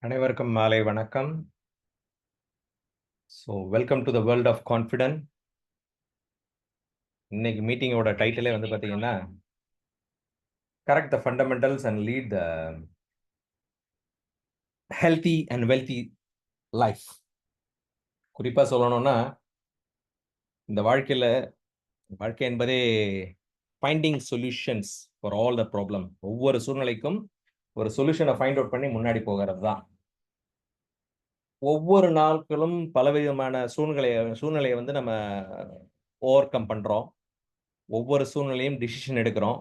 அனைவருக்கும் மாலை வணக்கம். Welcome to the world of confident. இன்னைக்கு மீட்டிங்கோட டைட்டிலே வந்து பார்த்தீங்கன்னா, correct the fundamentals and lead the healthy and wealthy life. குறிப்பா சொல்லணும்னா, இந்த வாழ்க்கை என்பதே finding solutions for all the problem. ஒவ்வொரு சூழ்நிலைக்கும் ஒரு சொல்யூஷன ஃபைண்ட் அவுட் பண்ணி முன்னாடி போகிறது தான். ஒவ்வொரு நாட்களும் பலவிதமான சூழ்நிலைய வந்து நம்ம ஓவர் கம் பண்றோம். ஒவ்வொரு சூழ்நிலையும் டிசிஷன் எடுக்கிறோம்.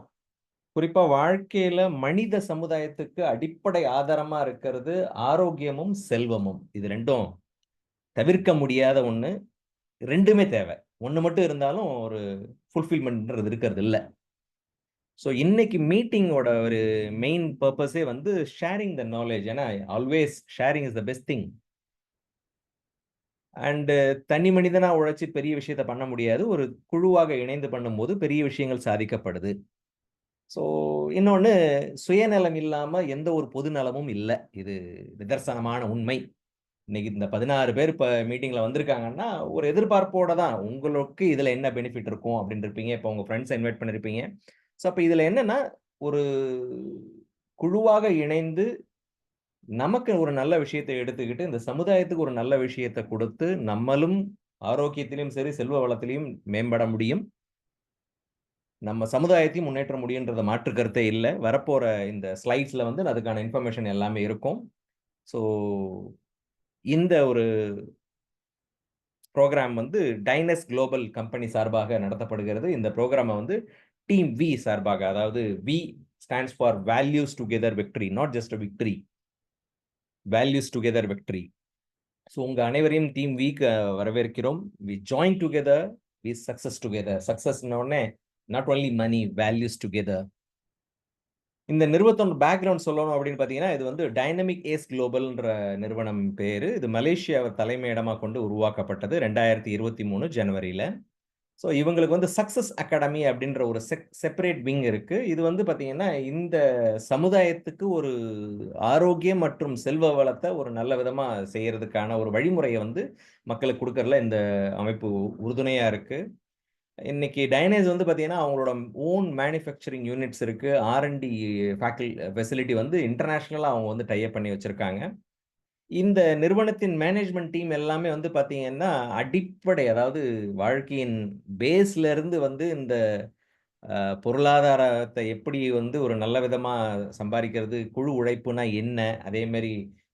குறிப்பா வாழ்க்கையில மனித சமுதாயத்துக்கு அடிப்படை ஆதாரமா இருக்கிறது ஆரோக்கியமும், செல்வமும். இது 2ம் தவிர்க்க முடியாத ஒண்ணு. 2மே தேவை. ஒண்ணு மட்டும் இருந்தாலும் ஒரு ஃபுல்ஃபில்மென்ட்ன்றது இருக்கிறது இல்ல. இன்னைக்கு மீட்டிங்கோட ஒரு மெயின் பர்ப்பஸே வந்து ஷேரிங் த நாலேட்ஜ். ஏன்னா always sharing is the best thing. And தனி மனிதனா உழைச்சு பெரிய விஷயத்த பண்ண முடியாது. ஒரு குழுவாக இணைந்து பண்ணும்போது பெரிய விஷயங்கள் சாதிக்கப்படுது. ஸோ, இன்னொன்னு சுயநலம் இல்லாம எந்த ஒரு பொது நலமும் இல்ல. இது நிதர்சனமான உண்மை. இன்னைக்கு இந்த 16 பேர் இப்ப மீட்டிங்ல வந்திருக்காங்கன்னா, ஒரு எதிர்பார்ப்போட தான். உங்களுக்கு இதுல என்ன பெனிஃபிட் இருக்கும் அப்படின்னு இருப்பீங்க. இப்ப உங்க ஃபிரெண்ட்ஸ இன்வைட் பண்ணியிருப்பீங்க. அப்ப இதுல என்னன்னா, ஒரு குழுவாக இணைந்து நமக்கு ஒரு நல்ல விஷயத்த எடுத்துக்கிட்டு, இந்த சமுதாயத்துக்கு ஒரு நல்ல விஷயத்த குடுத்து, நம்மளும் ஆரோக்கியத்திலும் சரி, செல்வ வளத்திலும் மேம்பட முடியும். நம்ம சமுதாயத்தையும் முன்னேற்ற முடியும்ன்றத மாற்று கருத்தே இல்ல. வரப்போற இந்த ஸ்லைட்ஸ்ல வந்து அதுக்கான இன்ஃபர்மேஷன் எல்லாமே இருக்கும். ஸோ, இந்த ஒரு புரோகிராம் வந்து டைனஸ் குளோபல் கம்பெனி சார்பாக நடத்தப்படுகிறது. இந்த புரோகிராம வந்து டீம் வி சார்பாக, அதாவது V stands for values together victory, not just a victory. Values together victory. உங்க அனைவரையும் டீம் விக்கு வரவேற்கிறோம். V join together, V success together. சக்சஸ்ன்ன உடனே not only money, values together. இந்த நிறுவனத்தோட பேக்கிரவுண்ட் சொல்லணும் அப்படின்னு பார்த்தீங்கன்னா, இது வந்து டைனமிக் ஏஸ் குளோபல்ன்ற நிறுவனம் பேரு. இது மலேசியாவ தலைமையிடமா கொண்டு உருவாக்கப்பட்டது 2023 ஜனவரியில. இவங்களுக்கு வந்து சக்சஸ் அகாடமி அப்படின்ற ஒரு செப்பரேட் விங் இருக்கு. இது வந்து பார்த்தீங்கன்னா, இந்த சமுதாயத்துக்கு ஒரு ஆரோக்கியம் மற்றும் செல்வ வளத்த ஒரு நல்ல விதமா செய்யறதுக்கான ஒரு வழிமுறைய வந்து மக்களுக்கு குடுக்கறதுல இந்த அமைப்பு உறுதுணையா இருக்கு. இன்னைக்கு டைனேஸ் வந்து பார்த்தீங்கன்னா, அவங்களோட ஓன் மேனுஃபேக்சரிங் யூனிட்ஸ் இருக்கு. ஆர்&டி ஃபெசிலிட்டி வந்து இன்டர்நேஷனலா அவங்க வந்து டை அப் பண்ணி வச்சிருக்காங்க. இந்த நிறுவனத்தின் மேனேஜ்மென்ட் டீம் எல்லாமே வந்து பார்த்தீங்கன்னா, அடிப்படை அதாவது வாழ்க்கையின் பேஸ்ல இருந்து வந்து இந்த பொருளாதாரத்த எப்படி வந்து ஒரு நல்ல விதமா சம்பாரிக்கிறது, குழு உழைப்புனா என்ன? அதே மாரி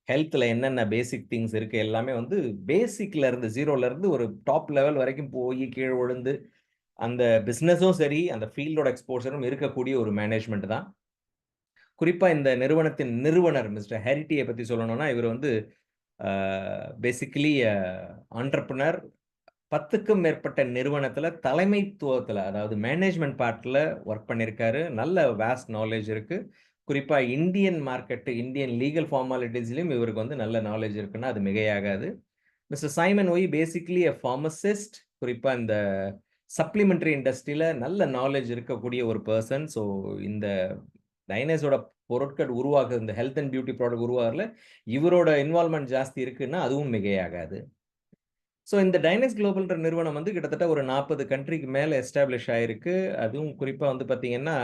ஹெல்த்ல என்னென்ன பேசிக் திங்ஸ் இருக்கு எல்லாமே வந்து பேசிக்ல இருந்து 0ல இருந்து ஒரு டாப் லெவல் வரைக்கும் போயி கீழ விழுந்து அந்த பிசினஸும் சரி, அந்த ஃபீல்டோட எக்ஸ்போஷரும் இருக்கக்கூடிய ஒரு மேனேஜ்மென்ட் தான். குறிப்பா இந்த நிறுவனத்தின் நிறுவனர் மிஸ்டர் ஹேரிட்டிய பத்தி சொல்லணும்னா, இவரு வந்து அ பேசிக்கலி ஆன்டர்பிரினர். 10க்கும் மேற்பட்ட நிறுவனத்தில தலைமைத்துவத்தில, அதாவது மேனேஜ்மென்ட் பார்ட்ல வொர்க் பண்ணியிருக்காரு. நல்ல வாஸ்ட் நாலேட்ஜ் இருக்கு. குறிப்பா இந்தியன் மார்க்கெட், இந்தியன் லீகல் ஃபார்மாலிட்டீஸ்லயும் இவருக்கு வந்து நல்ல நாலேட்ஜ் இருக்குன்னா, அது மிகையாகாது. Mister Simon Y basically pharmacist. குறிப்பா இந்த சப்ளிமெண்டரி இண்டஸ்ட்ரியில நல்ல நாலேட்ஜ் இருக்கக்கூடிய ஒரு பெர்சன். இந்த டைனோஸரோட பொருட்கள் உருவாக்குறது, இந்த ஹெல்த் அண்ட் பியூட்டி ப்ராடக்ட் உருவாகுறதுல இவரோட இன்வால்வ்மென்ட் ஜாஸ்தி இருக்குன்னா, அதுவும் மிகையாகாது. இந்த டைனஸ் குளோபல்ன்ற நிறுவனம் வந்து கிட்டத்தட்ட ஒரு 40 கண்ட்ரிக்கு மேல எஸ்டாப்ளிஷ் ஆயிருக்கு. அதுவும் குறிப்பா வந்து பார்த்தீங்கன்னா,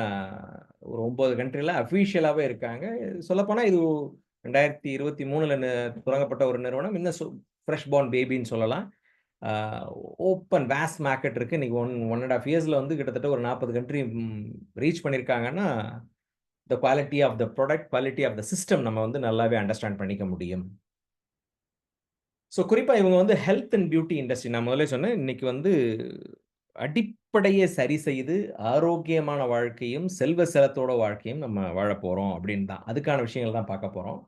ஒரு 9 கண்ட்ரில அஃபிஷியலாவே இருக்காங்க. சொல்லப்போனா இது 2023ல தொடங்கப்பட்ட ஒரு நிறுவனம். இன்னும் ஃப்ரெஷ் பார்ன் பேபின்னு சொல்லலாம். ஆ ஓப்பன் வாஸ்ட் மார்க்கெட் இருக்கு. இன்னைக்கு 1 1 1/2 இயர்ஸ்ல வந்து கிட்டத்தட்ட ஒரு 40 கண்ட்ரி ரீச் பண்ணியிருக்காங்கன்னா, the quality of the product, quality of the system நம்ம வந்து நல்லாவே அண்டர்ஸ்டாண்ட் பண்ணிக்க முடியும். குறிப்பா இவங்க வந்து ஹெல்த் அண்ட் பியூட்டி இண்டஸ்ட்ரி நான் முதலே சொன்னேன். இன்னைக்கு வந்து அடிப்படைய சரி செய்து, ஆரோக்கியமான வாழ்க்கையும், செல்வ செழித்தோட வாழ்க்கையும் நம்ம வாழப் போறோம் அப்படின்னு தான். அதுக்கான விஷயங்கள் தான் பார்க்க போறோம்.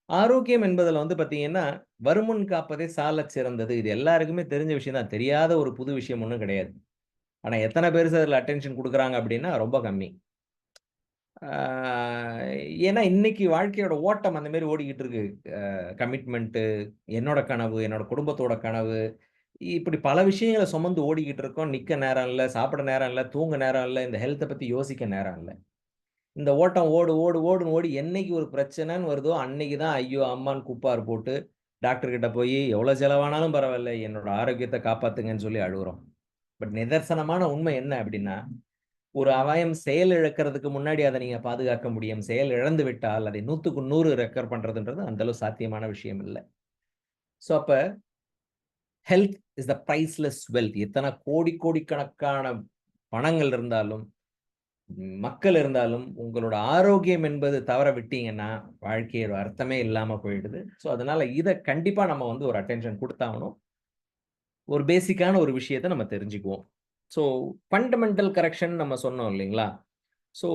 ஆரோக்கியம் என்பதுல வந்து பார்த்தீங்கன்னா, வருமுன் காப்பதே சாலச் சிறந்தது. இது எல்லாருக்குமே தெரிஞ்ச விஷயம் தான். தெரியாத ஒரு புது விஷயம் ஒண்ணும் கிடையாது. ஆனா எத்தன பேரு அதுல அட்டென்ஷன் குடுக்குறாங்க அப்படின்னா, ரொம்ப கம்மி. ஆ ஏன்னா இன்னைக்கு வாழ்க்கையோட ஓட்டம் அந்த மாரி ஓடிக்கிட்டு இருக்கு. கமிட்மென்ட்டு, என்னோட கனவு, என்னோட குடும்பத்தோட கனவு, இப்படி பல விஷயங்கள சுமந்து ஓடிக்கிட்டு இருக்கோம். நிக்க நேரம் இல்ல, சாப்பிட நேரம் இல்ல, தூங்க நேரம் இல்ல, இந்த ஹெல்த்த பத்தி யோசிக்க நேரம் இல்ல. இந்த ஓட்டம் ஓடுன்னு ஓடி என்னைக்கு ஒரு பிரச்சனைன்னு வருதோ, அன்னைக்கு தான் ஐயோ! அம்மான்னு கூப்பாடு போட்டு டாக்டர் கிட்ட போயி எவ்வளோ செலவானாலும் பரவால்ல, என்னோட ஆரோக்கியத்த காப்பாத்துங்கன்னு சொல்லி அழுவுறோம். பட் நிதர்சனமான உண்மை என்ன அப்டின்னா, ஒரு அவயம் செயல் இழக்கிறதுக்கு முன்னாடி அத நீங்க பாதுகாக்க முடியும். செயல் இழந்து விட்டால் அதை 100க்கு 100 ரெக்கவர் பண்றதுன்றது அந்த அளவு சாத்தியமான விஷயம் இல்ல. ஸோ அப்ப health is the priceless wealth. எத்தன கோடிக்கணக்கான பணங்கள் இருந்தாலும், மக்கள் இருந்தாலும், உங்களோட ஆரோக்கியம் என்பது தவற விட்டீங்கன்னா, வாழ்க்கையோட அர்த்தமே இல்லாம போயிடுது. ஸோ அதனால இத கண்டிப்பா நம்ம வந்து ஒரு அட்டென்ஷன் குடுத்தாகணும். ஒரு பேசிக்கான ஒரு விஷயத்த நம்ம தெரிஞ்சுக்குவோம். ஸோ ஃபண்டமெண்டல் கரெக்ஷன் நம்ம சொன்னோம் இல்லைங்களா? ஸோ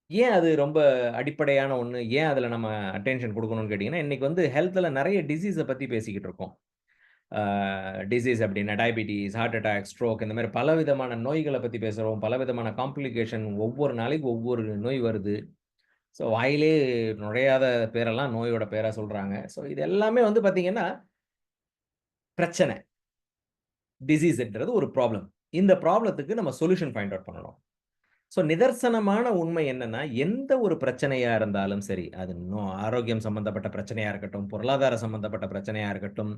ஏன் அது ரொம்ப அடிப்படையான ஒண்ணு? ஏன் அதுல நம்ம அட்டென்ஷன் குடுக்கணும்னு கேட்டீங்கன்னா, இன்னைக்கு வந்து ஹெல்த்ல நெறைய டிசீஸ பத்தி பேசிக்கிட்டு இருக்கோம். ஆ டிசீஸ் அப்டின்னா டயபிட்டிஸ், ஹார்ட் அட்டாக், ஸ்ட்ரோக் இந்த மாரி பலவிதமான நோய்கள பத்தி பேசுறோம். பலவிதமான காம்ப்ளிகேஷன் ஒவ்வொரு நாளைக்கு ஒவ்வொரு நோய் வருது. ஸோ வாயிலே நுழையாத பேரெல்லாம் நோயோட பேரா சொல்றாங்க. ஸோ இது எல்லாமே வந்து பார்த்தீங்கன்னா, பிரச்சனை. டிசீஸ்ன்றது ஒரு ப்ராப்ளம். இந்த ப்ராப்ளத்துக்கு நம்ம சொல்யூஷன் ஃபைண்ட் அவுட் பண்ணணும். ஸோ நிதர்சனமான உண்மை என்னன்னா, எந்த ஒரு பிரச்சனையா இருந்தாலும் சரி, அது இன்னும் ஆரோக்கியம் சம்மந்தப்பட்ட பிரச்சனையா இருக்கட்டும், பொருளாதார சம்மந்தப்பட்ட பிரச்சனையா இருக்கட்டும்,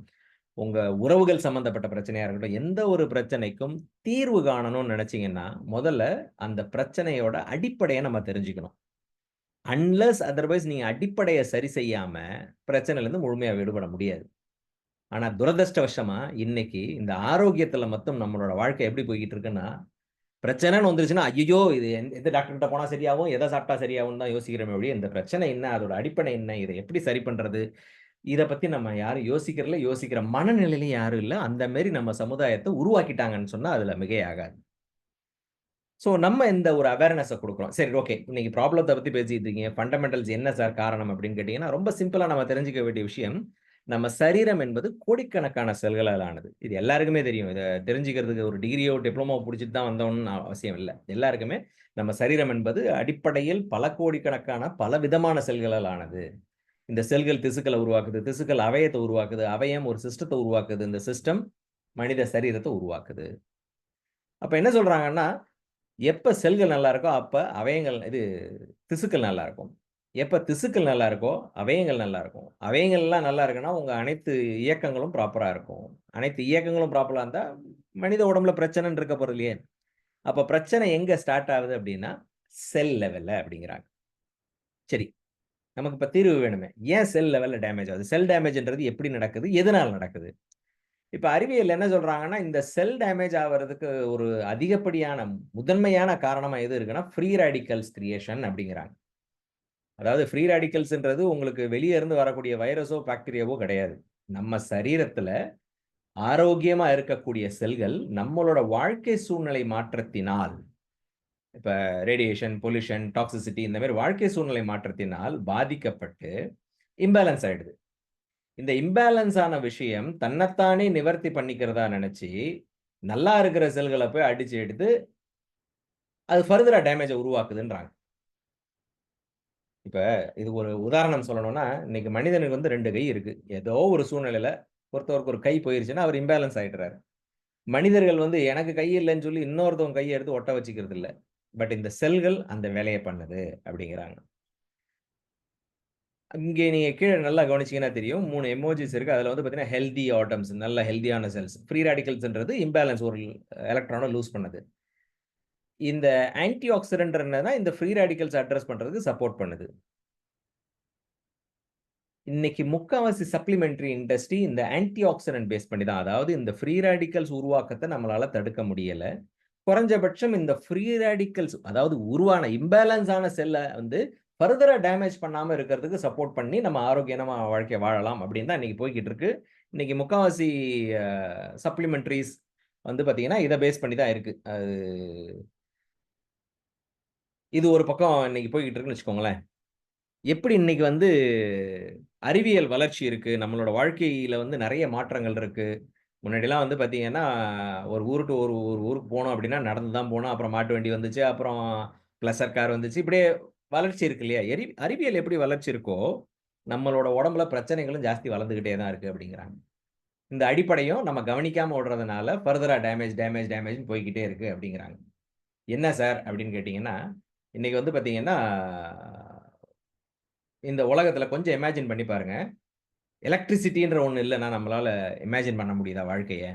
உங்க உறவுகள் சம்மந்தப்பட்ட பிரச்சனையா இருக்கட்டும், எந்த ஒரு பிரச்சனைக்கும் தீர்வு காணணும்னு நெனச்சீங்கன்னா, முதல்ல அந்த பிரச்சனையோட அடிப்படைய நம்ம தெரிஞ்சுக்கணும். அன்லெஸ் அதர்வைஸ் நீங்க அடிப்படைய சரி செய்யாம, பிரச்சனையிலருந்து முழுமையா விடுபட முடியாது. ஆனா துரதிர்ஷ்டவசமா, இன்னைக்கு இந்த ஆரோக்கியத்துல மட்டும் நம்மளோட வாழ்க்கை எப்படி போய்க்கிட்டு இருக்குன்னா, பிரச்சனைன்னு வந்துருச்சுன்னா, ஐய்யயோ! இது எந்த டாக்டர் கிட்ட போனா சரியாகும்? எத சாப்பிட்டா சரியாகும்னு தான் யோசிக்கிறோமே ஒழிய, இந்த பிரச்சனை என்ன? அதோட அடிப்படை என்ன? இத எப்படி சரி பண்றது? இத பத்தி நம்ம யாரும் யோசிக்கிறதில்ல. யோசிக்கிற மனநிலையிலும் யாரும் இல்ல. அந்த மாரி நம்ம சமுதாயத்த உருவாக்கிட்டாங்கன்னு சொன்னா, அதுல மிகையாகாது. ஸோ நம்ம இந்த ஒரு அவேர்னஸ குடுக்குறோம். சரி ஓகே. இன்னைக்கு ப்ராப்ளத்த பத்தி பேசிட்டு இருக்கீங்க. ஃபண்டமெண்டல்ஸ் என்ன சார் காரணம் அப்படின்னு கேட்டீங்கன்னா, ரொம்ப சிம்பிளா நம்ம தெரிஞ்சுக்க வேண்டிய விஷயம், நம்ம சரீரம் என்பது கோடிக்கணக்கான செல்களால் ஆனது. இது எல்லாருக்குமே தெரியும். இத தெரிஞ்சுக்கிறதுக்கு ஒரு டிகிரியோ, டிப்ளமோ முடிச்சுட்டு தான் வந்தோம்னு அவசியம் இல்ல. எல்லாருக்குமே நம்ம சரீரம் என்பது அடிப்படையில் பல கோடிக்கணக்கான பல விதமான செல்களால் ஆனது. இந்த செல்கள் திசுக்கள உருவாக்குது. திசுக்கள் அவயத்த உருவாக்குது. அவயம் ஒரு சிஸ்டத்த உருவாக்குது. இந்த சிஸ்டம் மனித சரீரத்த உருவாக்குது. அப்ப என்ன சொல்றாங்கன்னா, எப்ப செல்கள் நல்லா இருக்கோ, அப்ப அவயங்கள் திசுக்கள் நல்லா இருக்கும். எப்ப திசுக்கள் நல்லா இருக்கோ, அவயங்கள் நல்லா இருக்கும். அவயங்கள்லாம் நல்லா இருக்குன்னா, உங்க அனைத்து இயக்கங்களும் ப்ராப்பரா இருக்கும். அனைத்து இயக்கங்களும் ப்ராப்பரா இருந்தா, மனித உடம்புல பிரச்சனைன்னு இருக்க போறதில்லையே! அப்ப பிரச்சனை எங்க ஸ்டார்ட் ஆகுது அப்டின்னா, செல் லெவல்ல அப்டிங்கிறாங்க. சரி, நமக்கு இப்ப தீர்வு வேணுமே. ஏன் செல் லெவல்ல டேமேஜ் ஆகுது? செல் டேமேஜ்ன்றது எப்படி நடக்குது? எதனால நடக்குது? இப்ப அறிவியல்ல என்ன சொல்றாங்கன்னா, இந்த செல் டேமேஜ் ஆவறதுக்கு ஒரு அதிகப்படியான முதன்மையான காரணமா எது இருக்குன்னா, ஃப்ரீ ரேடிக்கல்ஸ் கிரியேஷன் அப்டிங்கிறாங்க. அதாவது ஃப்ரீ ரேடிக்கல்ஸ்ன்றது உங்களுக்கு வெளிய இருந்து வரக்கூடிய வைரஸோ, பாக்டீரியாவோ கிடையாது. நம்ம சரீரத்துல ஆரோக்கியமா இருக்கக்கூடிய செல்கள், நம்மளோட வாழ்க்கை சூழ்நிலை மாற்றத்தினால், இப்ப ரேடியேஷன், பொல்யூஷன், டாக்ஸிசிட்டி இந்த மாரி வாழ்க்கை சூழ்நிலை மாற்றத்தினால் பாதிக்கப்பட்டு இம்பேலன்ஸ் ஆயிடுது. இந்த இம்பேலன்ஸ் ஆன விஷயம் தன்னத்தானே நிவர்த்தி பண்ணிக்கிறதா நெனச்சு, நல்லா இருக்கிற செல்கள போய் அடிச்சு எடுத்து, அது ஃபர்தரா டேமேஜ உருவாக்குதுன்றாங்க. இப்ப இது ஒரு உதாரணம் சொல்லணும்னா, இன்னைக்கு மனிதனுக்கு வந்து 2 கை இருக்கு. ஏதோ ஒரு சூழ்நிலையில ஒருத்தருக்கு ஒரு கை போயிருச்சுன்னா, அவர் இம்பேலன்ஸ் ஆயிடுறாரு. மனிதர்கள் வந்து எனக்கு கை இல்லன்னு சொல்லி இன்னொருத்தவங்க கைய எடுத்து ஒட்ட வச்சுக்கிறது இல்ல. பட் இந்த செல்கள் அந்த வேலைய பண்ணுது அப்படிங்கிறாங்க. இங்கே நீங்க கீழ நல்லா கவனிச்சீங்கன்னா தெரியும். 3 எமோஜிஸ் இருக்கு. அதுல வந்து பார்த்தீங்கன்னா, ஹெல்த்தி ஆட்டம்ஸ் நல்ல ஹெல்த்தியான செல்ஸ். ஃப்ரீ ரேடிக்கல்ஸ்ன்றது இம்பேலன்ஸ் ஒரு எலக்ட்ரான லூஸ் பண்ணுது. இந்த ஆன்டி ஆக்ஸிடென்ட் என்னன்னா, இந்த ஃப்ரீ ரேடிக்கல்ஸ் அட்ரஸ் பண்றதுக்கு சப்போர்ட் பண்ணுது. இன்னைக்கு முக்காவாசி சப்ளிமெண்டரி இண்டஸ்ட்ரி இந்த ஆன்டி ஆக்ஸிடென்ட் பேஸ் பண்ணி தான். அதாவது இந்த ஃப்ரீ ரேடிக்கல்ஸ் உருவாக்கத்த நம்மளால தடுக்க முடியல. குறைஞ்சபட்சம் இந்த ஃப்ரீ ரேடிக்கல்ஸ் அதாவது உருவான இம்பேலன்ஸ் ஆன செல்ல வந்து ஃபர்தரா டேமேஜ் பண்ணாம இருக்கிறதுக்கு சப்போர்ட் பண்ணி நம்ம ஆரோக்கியமா வாழ்க்கை வாழலாம் அப்படின்னு தான் இன்னைக்கு போய்க்கிட்டு இருக்கு. இன்னைக்கு முக்காவாசி அ சப்ளிமெண்டரீஸ் வந்து பார்த்தீங்கன்னா, இத பேஸ் பண்ணி தான் இருக்கு. இது ஒரு பக்கம் இன்னைக்கு போய்க்கிட்டு இருக்குன்னு வச்சுக்கோங்களேன். எப்படி இன்னைக்கு வந்து அறிவியல் வளர்ச்சி இருக்கு. நம்மளோட வாழ்க்கையில வந்து நெறைய மாற்றங்கள் இருக்கு. முன்னாடிலாம் வந்து பார்த்தீங்கன்னா, ஒரு ஊருக்கு ஒரு ஒரு ஊருக்கு போணும் அப்டின்னா நடந்து தான் போணும். அப்புறம் மாட்டு வண்டி வந்துச்சு. அப்புறம் ப்ளசர் கார் வந்துச்சு. இப்படியே வளர்ச்சி இருக்கு இல்லையா? அறிவியல் எப்படி வளர்ச்சி இருக்கோ, நம்மளோட உடம்புல பிரச்சனைகளும் ஜாஸ்தி வளர்ந்துகிட்டே தான் இருக்கு அப்டிங்கிறாங்க. இந்த அடிப்படையும் நம்ம கவனிக்காம விடுறதுனால ஃபர்தரா டேமேஜ்ன்னு போய்க்கிட்டே இருக்கு அப்டிங்கிறாங்க. என்ன சார் அப்டின்னு கேட்டீங்கன்னா, இன்னைக்கு வந்து பார்த்தீங்கன்னா, இந்த உலகத்துல கொஞ்சம் இமேஜின் பண்ணி பாருங்க. எலக்ட்ரிசிட்டின்ற ஒண்ணு இல்லன்னா நம்மளால இமேஜின் பண்ண முடியுதா வாழ்க்கைய?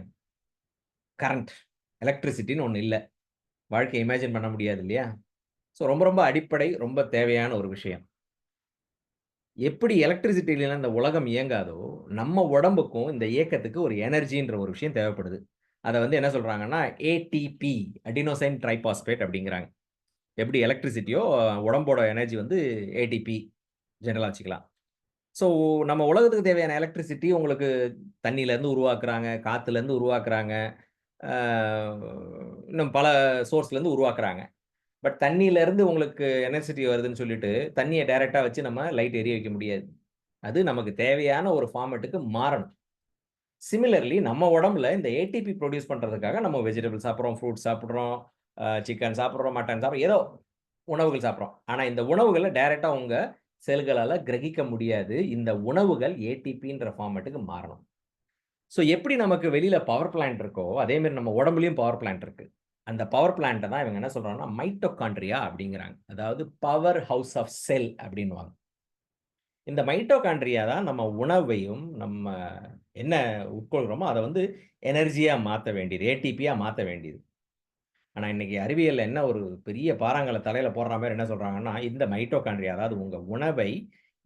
கரண்ட், எலக்ட்ரிசிட்டின்னு ஒண்ணு இல்ல. வாழ்க்கைய இமேஜின் பண்ண முடியாது இல்லையா? ஸோ ரொம்ப ரொம்ப அடிப்படை, ரொம்ப தேவையான ஒரு விஷயம். எப்படி எலக்ட்ரிசிட்டி இல்லன்னா இந்த உலகம் இயங்காதோ, நம்ம உடம்புக்கும் இந்த இயக்கத்துக்கு ஒரு எனர்ஜின்ற ஒரு விஷயம் தேவைப்படுது. அத வந்து என்ன சொல்றாங்கன்னா, ஏடிபி அடினோசைன் ட்ரைபாஸ்பேட் அப்படிங்கிறாங்க. எப்படி எலக்ட்ரிசிட்டியோ உடம்போட எனர்ஜி வந்து ஏடிபி ஜெனரலா வச்சுக்கலாம். ஸோ நம்ம உலகத்துக்கு தேவையான எலக்ட்ரிசிட்டி உங்களுக்கு தண்ணீலருந்து உருவாக்குறாங்க, காத்துலருந்து உருவாக்குறாங்க. ஆ இன்னும் பல சோர்ஸ்லருந்து உருவாக்குறாங்க. பட் தண்ணீலருந்து உங்களுக்கு எனர்ஜிட்டி வருதுன்னு சொல்லிட்டு, தண்ணிய டைரக்ட்டா வச்சு நம்ம லைட் எரிய வைக்க முடியாது. அது நமக்கு தேவையான ஒரு ஃபார்மேட்டுக்கு மாறணும். சிமிலர்லி நம்ம உடம்புல இந்த ஏடிபி புரொடியூஸ் பண்றதுக்காக நம்ம வெஜிடபிள் சாப்பிடுறோம், ஃப்ரூட்ஸ் சாப்பிடுறோம், சிக்கன் சாப்பிடுறோம், மட்டன் சாப்பிடுறோம். ஏதோ உணவுகள் சாப்பிடுறோம். ஆனா இந்த உணவுகள டைரக்ட்டா உங்க செல்களால கிரகிக்க முடியாது. இந்த உணவுகள் ஏடிபின்ற ஃபார்மேட்டுக்கு மாறணும். ஸோ எப்படி நமக்கு வெளியில பவர் பிளான்ட் இருக்கோ, அதே மாரி நம்ம உடம்புலயும் பவர் பிளான்ட் இருக்கு. அந்த பவர் பிளான்ட்ட தான் இவங்க என்ன சொல்றாங்கன்னா, மைட்டோகாண்ட்ரியா அப்படிங்கிறாங்க. அதாவது பவர் ஹவுஸ் ஆஃப் செல் அப்படின்னுவாங்க. இந்த மைட்டோகாண்ட்ரியா தான் நம்ம உணவையும், நம்ம என்ன உட்கொள்றோமோ, அத வந்து எனர்ஜியா மாத்த வேண்டியது. ஏடிபியா மாத்த வேண்டியது. ஆனா, இன்னைக்கு அறிவியல்ல என்ன ஒரு பெரிய பாறாங்கல்ல தலையில போடுற மாரி என்ன சொல்றாங்கன்னா, இந்த மைட்டோகாண்ட்ரியா அதாவது உங்க உணவை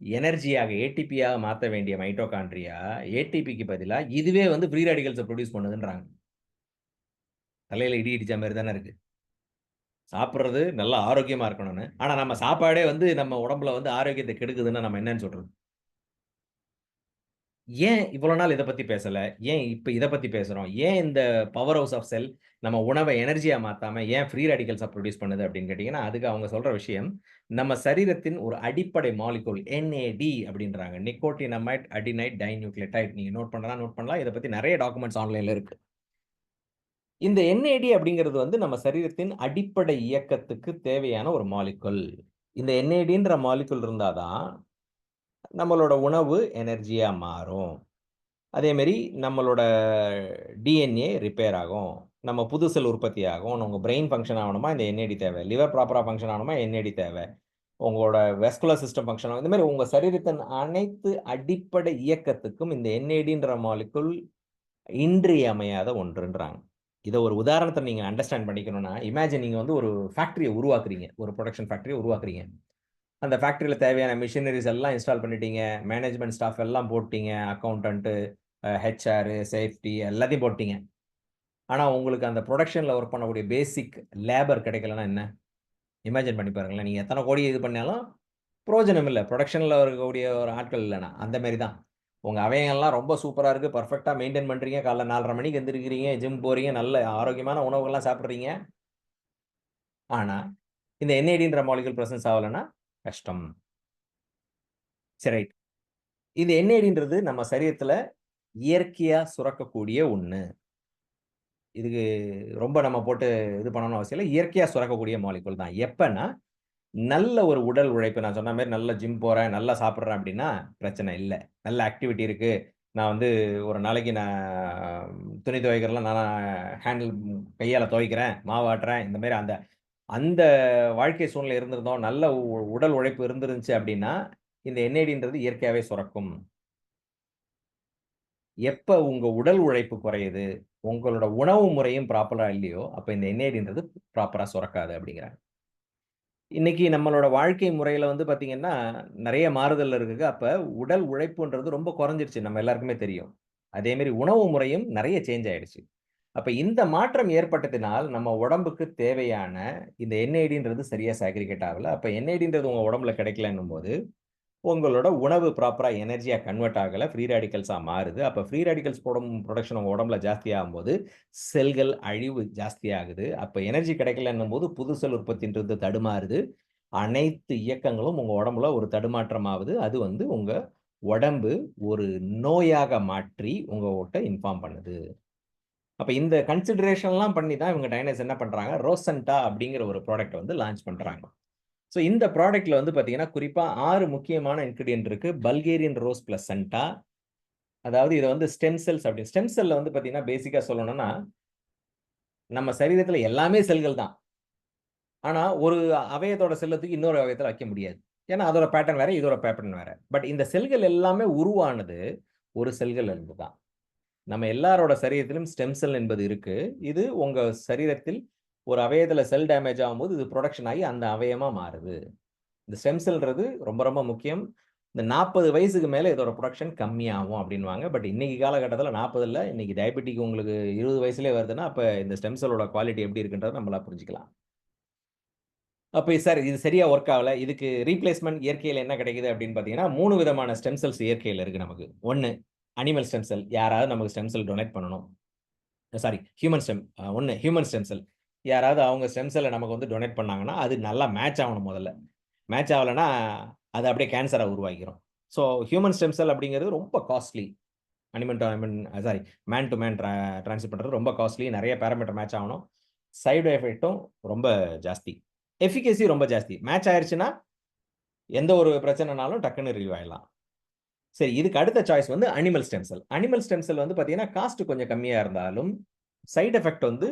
எனர்ஜியாக ஏடிபியா மாத்த வேண்டிய மைட்டோகாண்ட்ரியா, ஏடிபிக்கு பதிலா இதுவே வந்து ஃப்ரீ ரேடிக்கல்ஸ புரொடியூஸ் பண்ணுதுன்றாங்க. தலையில இடி இடிச்ச மாரி தானே இருக்கு. சாப்பிடுறது நல்லா ஆரோக்கியமா இருக்கணும்னு. ஆனா நம்ம சாப்பாடே வந்து நம்ம உடம்புல வந்து ஆரோக்கியத்த கெடுக்குதுன்னா நம்ம என்னன்னு சொல்றது? ஏன் இவ்வளோ நாள் இத பத்தி பேசல? ஏன் இப்ப இத பத்தி பேசுறோம்? ஏன் இந்த பவர் ஹவுஸ் ஆஃப் செல் நம்ம உணவ எனர்ஜியா மாத்தாம ஏன் ஃப்ரீ ரேடிக்கல்ஸ புரொடியூஸ் பண்ணுது அப்படின்னு கேட்டீங்கன்னா, அதுக்கு அவங்க சொல்ற விஷயம், நம்ம சரீரத்தின் ஒரு அடிப்படை மாலிக்யூல் NAD அப்படின்றாங்க. Nicotinamide adenine dinucleotide. நீங்க நோட் பண்ணா நோட் பண்ணலாம். இத பத்தி நெறைய டாக்குமெண்ட்ஸ் ஆன்லைன்ல இருக்கு. இந்த NAD அப்படிங்கிறது வந்து நம்ம சரீரத்தின் அடிப்படை இயக்கத்துக்கு தேவையான ஒரு மாலிக்யூல். இந்த NADன்ற மாலிக்யூல் இருந்தா தான் நம்மளோட உணவு எனர்ஜியா மாறும். அதே மாரி நம்மளோட DNA ரிப்பேர் ஆகும். நம்ம புது செல் உற்பத்தி ஆகும். உங்க பிரெயின் ஃபங்ஷன் ஆவணுமா, இந்த NAD தேவை. லிவர் ப்ராப்பரா ஃபங்ஷன் ஆவணுமா, NAD தேவை. உங்களோட வாஸ்குலர் சிஸ்டம் ஃபங்ஷன் ஆகும். இந்த மாரி உங்க சரீரத்தின் அனைத்து அடிப்படை இயக்கத்துக்கும் இந்த NADன்ற மாலிக்யூல் இன்றியமையாத ஒன்றுன்றாங்க. இத ஒரு உதாரணத்த நீங்க அண்டர்ஸ்டாண்ட் பண்ணிக்கணும்னா, இமேஜின் நீங்க வந்து ஒரு ஃபேக்டரிய உருவாக்குறீங்க. ஒரு புரொடக்ஷன் ஃபேக்டரிய உருவாக்குறீங்க. அந்த ஃபேக்டரியில தேவையான மிஷினரீஸ் எல்லாம் இன்ஸ்டால் பண்ணிட்டீங்க. மேனேஜ்மென்ட் ஸ்டாஃப் எல்லாம் போட்டீங்க. அக்கவுண்டன்ட், HR, சேஃப்டி எல்லாத்தையும் போட்டீங்க. ஆனா, உங்களுக்கு அந்த புரொடக்ஷன்ல வொர்க் பண்ணக்கூடிய பேசிக் லேபர் கிடைக்கலன்னா என்ன? இமேஜின் பண்ணி பாருங்களேன். நீங்க எத்தன கோடி இது பண்ணாலும் பிரயோஜனம் இல்ல. புரொடக்ஷன்ல இருக்கக்கூடிய ஒரு ஆட்கள் இல்லன்னா. அந்த மாரி தான். உங்க அவயங்கள்லாம் ரொம்ப சூப்பரா இருக்கு. பெர்ஃபெக்ட்டா மெயின்டெயின் பண்றீங்க. காலைல 4:30 மணிக்கு எந்திரிக்கிறீங்க. ஜிம் போறீங்க. நல்ல ஆரோக்கியமான உணவுகள்லாம் சாப்பிடுறீங்க. ஆனா, இந்த NADன்ற மாலிக்யூல் பிரசன்ஸ் ஆவலன்னா கஷ்டம். சரி ரைட். இந்த NADன்றது நம்ம சரீரத்தில இயற்கையா சுரக்கக்கூடிய ஒண்ணு. இதுக்கு ரொம்ப நம்ம போட்டு இது பண்ணணும்னு அவசியம் இல்ல. இயற்கையா சுரக்கக்கூடிய மாலிக்யூல் தான். எப்பன்னா, நல்ல ஒரு உடல் உழைப்பு நான் சொன்ன மாரி நல்லா ஜிம் போறேன், நல்லா சாப்பிடுறேன் அப்டின்னா பிரச்சனை இல்ல. நல்ல ஆக்டிவிட்டி இருக்கு. நான் வந்து ஒரு நாளைக்கு துணி துவைக்கிறதெல்லாம் நானா ஹேண்டில் கையால துவைக்கிறேன், மாவாட்டுறேன். இந்த மாரி அந்த அந்த வாழ்க்கை சூழ்நிலை இருந்திருந்தோம். நல்ல உடல் உழைப்பு இருந்திருந்துச்சு அப்டின்னா, இந்த NADன்றது இயற்கையாவே சுரக்கும். எப்ப உங்க உடல் உழைப்பு குறையுது, உங்களோட உணவு முறையும் ப்ராப்பரா இல்லையோ, அப்ப இந்த NADன்றது ப்ராப்பரா சுரக்காது அப்டிங்கிறாங்க. இன்னைக்கு நம்மளோட வாழ்க்கை முறையில வந்து பார்த்தீங்கன்னா, நெறைய மாறுதல் இருக்குது. அப்ப உடல் உழைப்புன்றது ரொம்ப குறைஞ்சிருச்சு. நம்ம எல்லாருக்குமே தெரியும். அதே மாரி உணவு முறையும் நெறைய சேஞ்ச் ஆயிடுச்சு. அப்ப இந்த மாற்றம் ஏற்பட்டதினால், நம்ம உடம்புக்கு தேவையான இந்த NADன்றது சரியா சாக்ரிகேட் ஆகல. அப்ப NADன்றது உங்க உடம்புல கிடைக்கலன்னும்போது, உங்களோட உணவு ப்ராப்பரா எனர்ஜியா கன்வெர்ட் ஆகல. ஃப்ரீ ரேடிக்கல்ஸா மாறுது. அப்ப ஃப்ரீ ரேடிக்கல்ஸ் புரொடக்ஷன் உங்க உடம்புல ஜாஸ்தியாகும்போது, செல்கள் அழிவு ஜாஸ்தியாகுது. அப்ப எனர்ஜி கிடைக்கலன்னும்போது, புது செல் உற்பத்தின்றது தடுமாறுது. அனைத்து இயக்கங்களும் உங்க உடம்புல ஒரு தடுமாற்றம் ஆவுது. அது வந்து உங்க உடம்பு ஒரு நோயாக மாற்றி உங்கட்ட இன்ஃபார்ம் பண்ணுது. அப்ப இந்த கன்சிடரேஷன்லாம் பண்ணி தான் இவங்க டைனர்ஸ் என்ன பண்றாங்க, ரோசன்டா அப்படிங்கிற ஒரு ப்ராடக்ட்ட வந்து லான்ச் பண்றாங்க. ஸோ இந்த ப்ராடக்ட்ல வந்து பார்த்தீங்கன்னா, குறிப்பா 6 முக்கியமான இன்கிரிடியன்ட் இருக்கு. Bulgarian rose placenta. அதாவது இத வந்து ஸ்டெம் செல்ஸ் அப்படின்னு ஸ்டெம் செல்ல வந்து பார்த்தீங்கன்னா, பேசிக்கா சொல்லணும்னா, நம்ம சரீரத்தில எல்லாமே செல்கள் தான். ஆனா, ஒரு அவயத்தோட செல்ல தூக்கி இன்னொரு அவயத்துல வைக்க முடியாது. ஏன்னா, அதோட பேட்டர்ன் வேற, இதோட பேட்டர்ன் வேற. பட் இந்த செல்கள் எல்லாமே உருவானது ஒரு செல்கள்ல இருந்து தான். நம்ம எல்லாரோட சரீரத்திலும் ஸ்டெம் செல் என்பது இருக்கு. இது உங்க சரீரத்தில் ஒரு அவயத்துல செல் டேமேஜ் ஆகும்போது, இது புரொடக்ஷன் ஆகி அந்த அவயமா மாறுது. இந்த ஸ்டெம் செல்ன்றது ரொம்ப ரொம்ப முக்கியம். இந்த 40 வயசுக்கு மேல இதோட புரொடக்ஷன் கம்மியாகும் அப்டின்னுவாங்க. பட் இன்னைக்கு காலகட்டத்தில 40 இல்ல. இன்னைக்கு டயபெட்டிக் உங்களுக்கு 20 வயசுலயே வருதுன்னா, அப்ப இந்த ஸ்டெம் செல்லோட குவாலிட்டி எப்டி இருக்குன்றத நம்மளா புரிஞ்சுக்கலாம். அப்ப சார் இது சரியா வொர்க் ஆவல. இதுக்கு ரீப்ளேஸ்மென்ட் இயற்கையில என்ன கிடைக்குது அப்டின்னு பார்த்தீங்கன்னா, 3 விதமான ஸ்டெம் செல்ஸ் இயற்கையில இருக்கு நமக்கு. 1 அனிமல் ஸ்டெம் செல். யாராவது நமக்கு ஸ்டெம் செல் டொனேட் பண்ணணும். Sorry human stem 1 human stem செல். யாராவது அவங்க ஸ்டெம் செல்ல நமக்கு வந்து டொனேட் பண்ணாங்கன்னா, அது நல்லா மேட்ச் ஆவணும் முதல்ல. மேட்ச் ஆவலன்னா, அது அப்படியே கேன்சரா உருவாக்கிரும். ஸோ ஹியூமன் ஸ்டெம் செல் அப்படிங்கிறது ரொம்ப costly. Animal to animal sorry man to man transfer பண்றது ரொம்ப காஸ்ட்லி. நெறைய பாராமீட்டர் மேட்ச் ஆவணும். சைடு எஃபெக்ட்டும் ரொம்ப ஜாஸ்தி. எஃபிகசி ரொம்ப ஜாஸ்தி. மேட்ச் ஆயிருச்சுன்னா, எந்த ஒரு பிரச்சனைனாலும் டக்குன்னு ரிலீவ் ஆயிடலாம். சரி இதுக்கு அடுத்த சாய்ஸ் வந்து animal stem cell. Animal stem cell வந்து பார்த்தீங்கன்னா, காஸ்ட் கொஞ்சம் கம்மியா இருந்தாலும், சைட் எஃபெக்ட் வந்து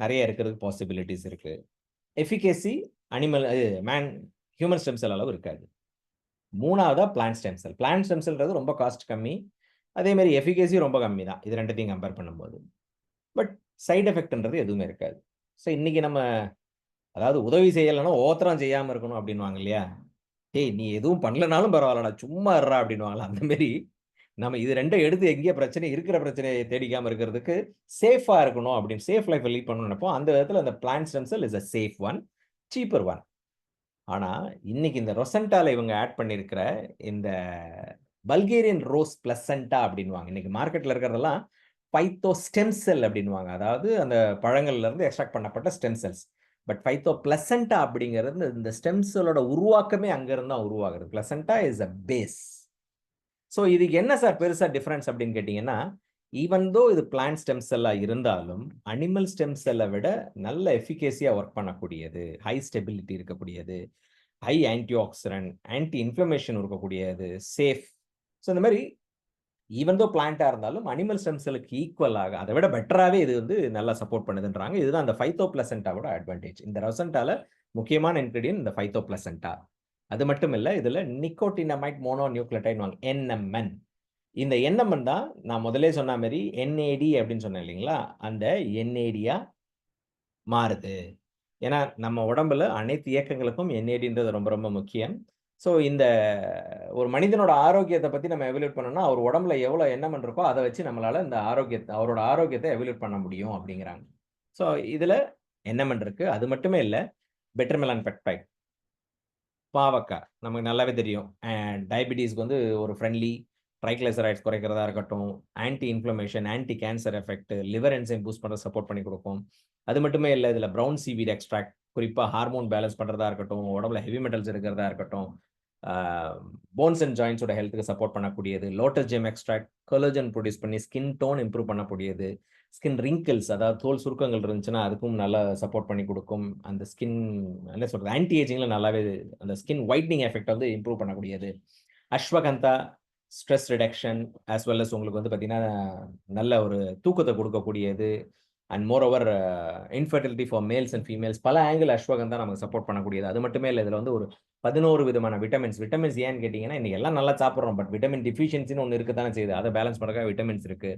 நெறைய இருக்கிறதுக்கு பாசிபிலிட்டீஸ் இருக்கு. Efficacy animal man human stem cell அளவு இருக்காது. 3வதா plant stem cell. Plant stem செல்ன்றது ரொம்ப காஸ்ட் கம்மி. அதே மாரி எஃபிகசி ரொம்ப கம்மி தான். இது 2த்தையும் கம்பேர் பண்ணும்போது. பட் சைட் எஃபெக்ட்ன்றது எதுவுமே இருக்காது. ஸோ இன்னைக்கு நம்ம அதாவது உதவி செய்யலன்னா ஓத்தரம் செய்யாம இருக்கணும் அப்டின்னுவாங்க இல்லையா? "டேய் நீ எதுவும் பண்ணலனாலும் பரவால்லடா, சும்மா இருடா" அப்டின்னுவாங்கல்ல. அந்த மாரி நம்ம இது 2ம் எடுத்து எங்கேயோ பிரச்சனை இருக்கிற பிரச்சனைய தேடிக்காம இருக்கிறதுக்கு சேஃபா இருக்கணும் அப்டின்னு சேஃப் லைஃப்ப லீட் பண்ணணும்னு நெனைப்போம். அந்த விதத்தில அந்த plant stem sell is a safe one, cheaper one. ஆனா, இன்னைக்கு இந்த ரொசென்டால இவங்க ஆட் பண்ணியிருக்கிற இந்த பல்கேரியன் ரோஸ் பிளசன்டா அப்டின்னுவாங்க. இன்னைக்கு மார்க்கெட்ல இருக்கிறதெல்லாம் பைத்தோ ஸ்டெம் செல் அப்டின்னுவாங்க. அதாவது அந்த பழங்கள்ல இருந்து எக்ஸ்ட்ராக்ட் பண்ணப்பட்ட ஸ்டெம் செல்ஸ். பட் பைத்தோ பிளசன்டா அப்டிங்கிறது இந்த ஸ்டெம் செல்லோட உருவாக்கமே அங்க இருந்து தான் உருவாகுது. பிளசன்டா இஸ் அ பேஸ். ஸோ இதுக்கு என்ன சார் பெருசா டிஃபரன்ஸ் அப்டின்னு கேட்டீங்கன்னா, ஈவன் தோ இது பிளான்ட் ஸ்டெம் செல்லா இருந்தாலும், அனிமல் ஸ்டெம் செல்ல விட நல்ல எஃபிகேசியா வொர்க் பண்ணக்கூடியது. ஹை ஸ்டெபிலிட்டி இருக்கக்கூடியது. High anti accident, anti inflammation இருக்கக்கூடியது, சேஃப். ஸோ இந்த மாரி ஈவன் தோ பிளான்ட்டா இருந்தாலும் அனிமல் ஸ்டெம் செல்லுக்கு ஈக்குவலாக அத விட பெட்டராவே இது வந்து நல்லா சப்போர்ட் பண்ணுதுன்றாங்க. இதுதான் அந்த பைத்தோ பிளசன்டாவோட அட்வான்டேஜ். இந்த ரொசென்டால முக்கியமான இன்கிரீடியன்ட் இந்த பைத்தோ பிளசன்டா. அது மட்டும் இல்ல, இதுல நிக்கோட்டினமைட் மோனோ நியூக்ளியோடைட் NMN. இந்த NMN தான் நான் முதல்லயே சொன்ன மாரி NAD அப்படின்னு சொன்னேன் இல்லைங்களா? அந்த NADயா மாறுது. ஏன்னா, நம்ம உடம்புல அனைத்து இயக்கங்களுக்கும் NADன்றது ரொம்ப ரொம்ப முக்கியம். ஸோ, இந்த ஒரு மனிதனோட ஆரோக்கியத்த பத்தி நம்ம எவல்யூட் பண்ணணும்னா, அவர் உடம்புல எவ்வளோ எண்ணம் இருக்கோ, அத வச்சு நம்மளால இந்த அவரோட ஆரோக்கியத்த எவல்யூட் பண்ண முடியும் அப்படிங்கிறாங்க. ஸோ, இதுல NMN இருக்கு. அது மட்டுமே இல்ல, பெட்டர்மெலன் பெப்டைட். பாவக்கா. நமக்கு நல்லாவே தெரியும். டயபிட்டீஸ்க்கு வந்து ஒரு ஃப்ரெண்ட்லி, ட்ரைக்ளிசரைட்ஸ் குறைக்கிறதா இருக்கட்டும், anti inflammation, anti cancer effect, liver enzyme boost பண்ற சப்போர்ட் பண்ணி குடுக்கும். அது மட்டுமே இல்ல, இதுல ப்ரவுன் சீவீட் எக்ஸ்ட்ராக்ட் குறிப்பா ஹார்மோன் பேலன்ஸ் பண்றதா இருக்கட்டும், உடம்புல ஹெவி மெட்டல்ஸ் இருக்கிறதா இருக்கட்டும், ஆ போன்ஸ் அண்ட் ஜாயிண்ட்ஸோட ஹெல்த்துக்கு சப்போர்ட் பண்ணக்கூடியது. Lotus GeM extract collagen produce பண்ணி ஸ்கின் டோன் இம்ப்ரூவ் பண்ணக்கூடியது. ஸ்கின் ரிங்கிள்ஸ் அதாவது தோல் சுருக்கங்கள் இருந்துச்சுன்னா, அதுக்கும் நல்லா சப்போர்ட் பண்ணி குடுக்கும். அந்த ஸ்கின் என்ன சொல்றது? ஆன்டி ஏஜிங்ல நல்லாவே அந்த ஸ்கின் ஒயிட்னிங் எஃபெக்ட் வந்து இம்ப்ரூவ் பண்ணக்கூடியது. Ashwagandha stress reduction as well as உங்களுக்கு வந்து பார்த்தீங்கன்னா, நல்ல ஒரு தூக்கத்த குடுக்கக்கூடியது. And moreover infertility for males and females பல ஆங்கிள் அஸ்வகந்தா நமக்கு சப்போர்ட் பண்ணக்கூடியது. அது மட்டுமே இல்ல. இதுல வந்து ஒரு 11 விதமான விட்டமின்ஸ். விட்டமின்ஸ் ஏன்னு கேட்டீங்கன்னா, இன்னைக்கு எல்லாம் நல்லா சாப்பிடுறோம். பட் விட்டமின் டெஃபிஷியன்சின்னு ஒண்ணு இருக்கத்தானே செய்யுது. அத பேலன்ஸ் பண்றதுக்காக விட்டமின்ஸ் இருக்கு.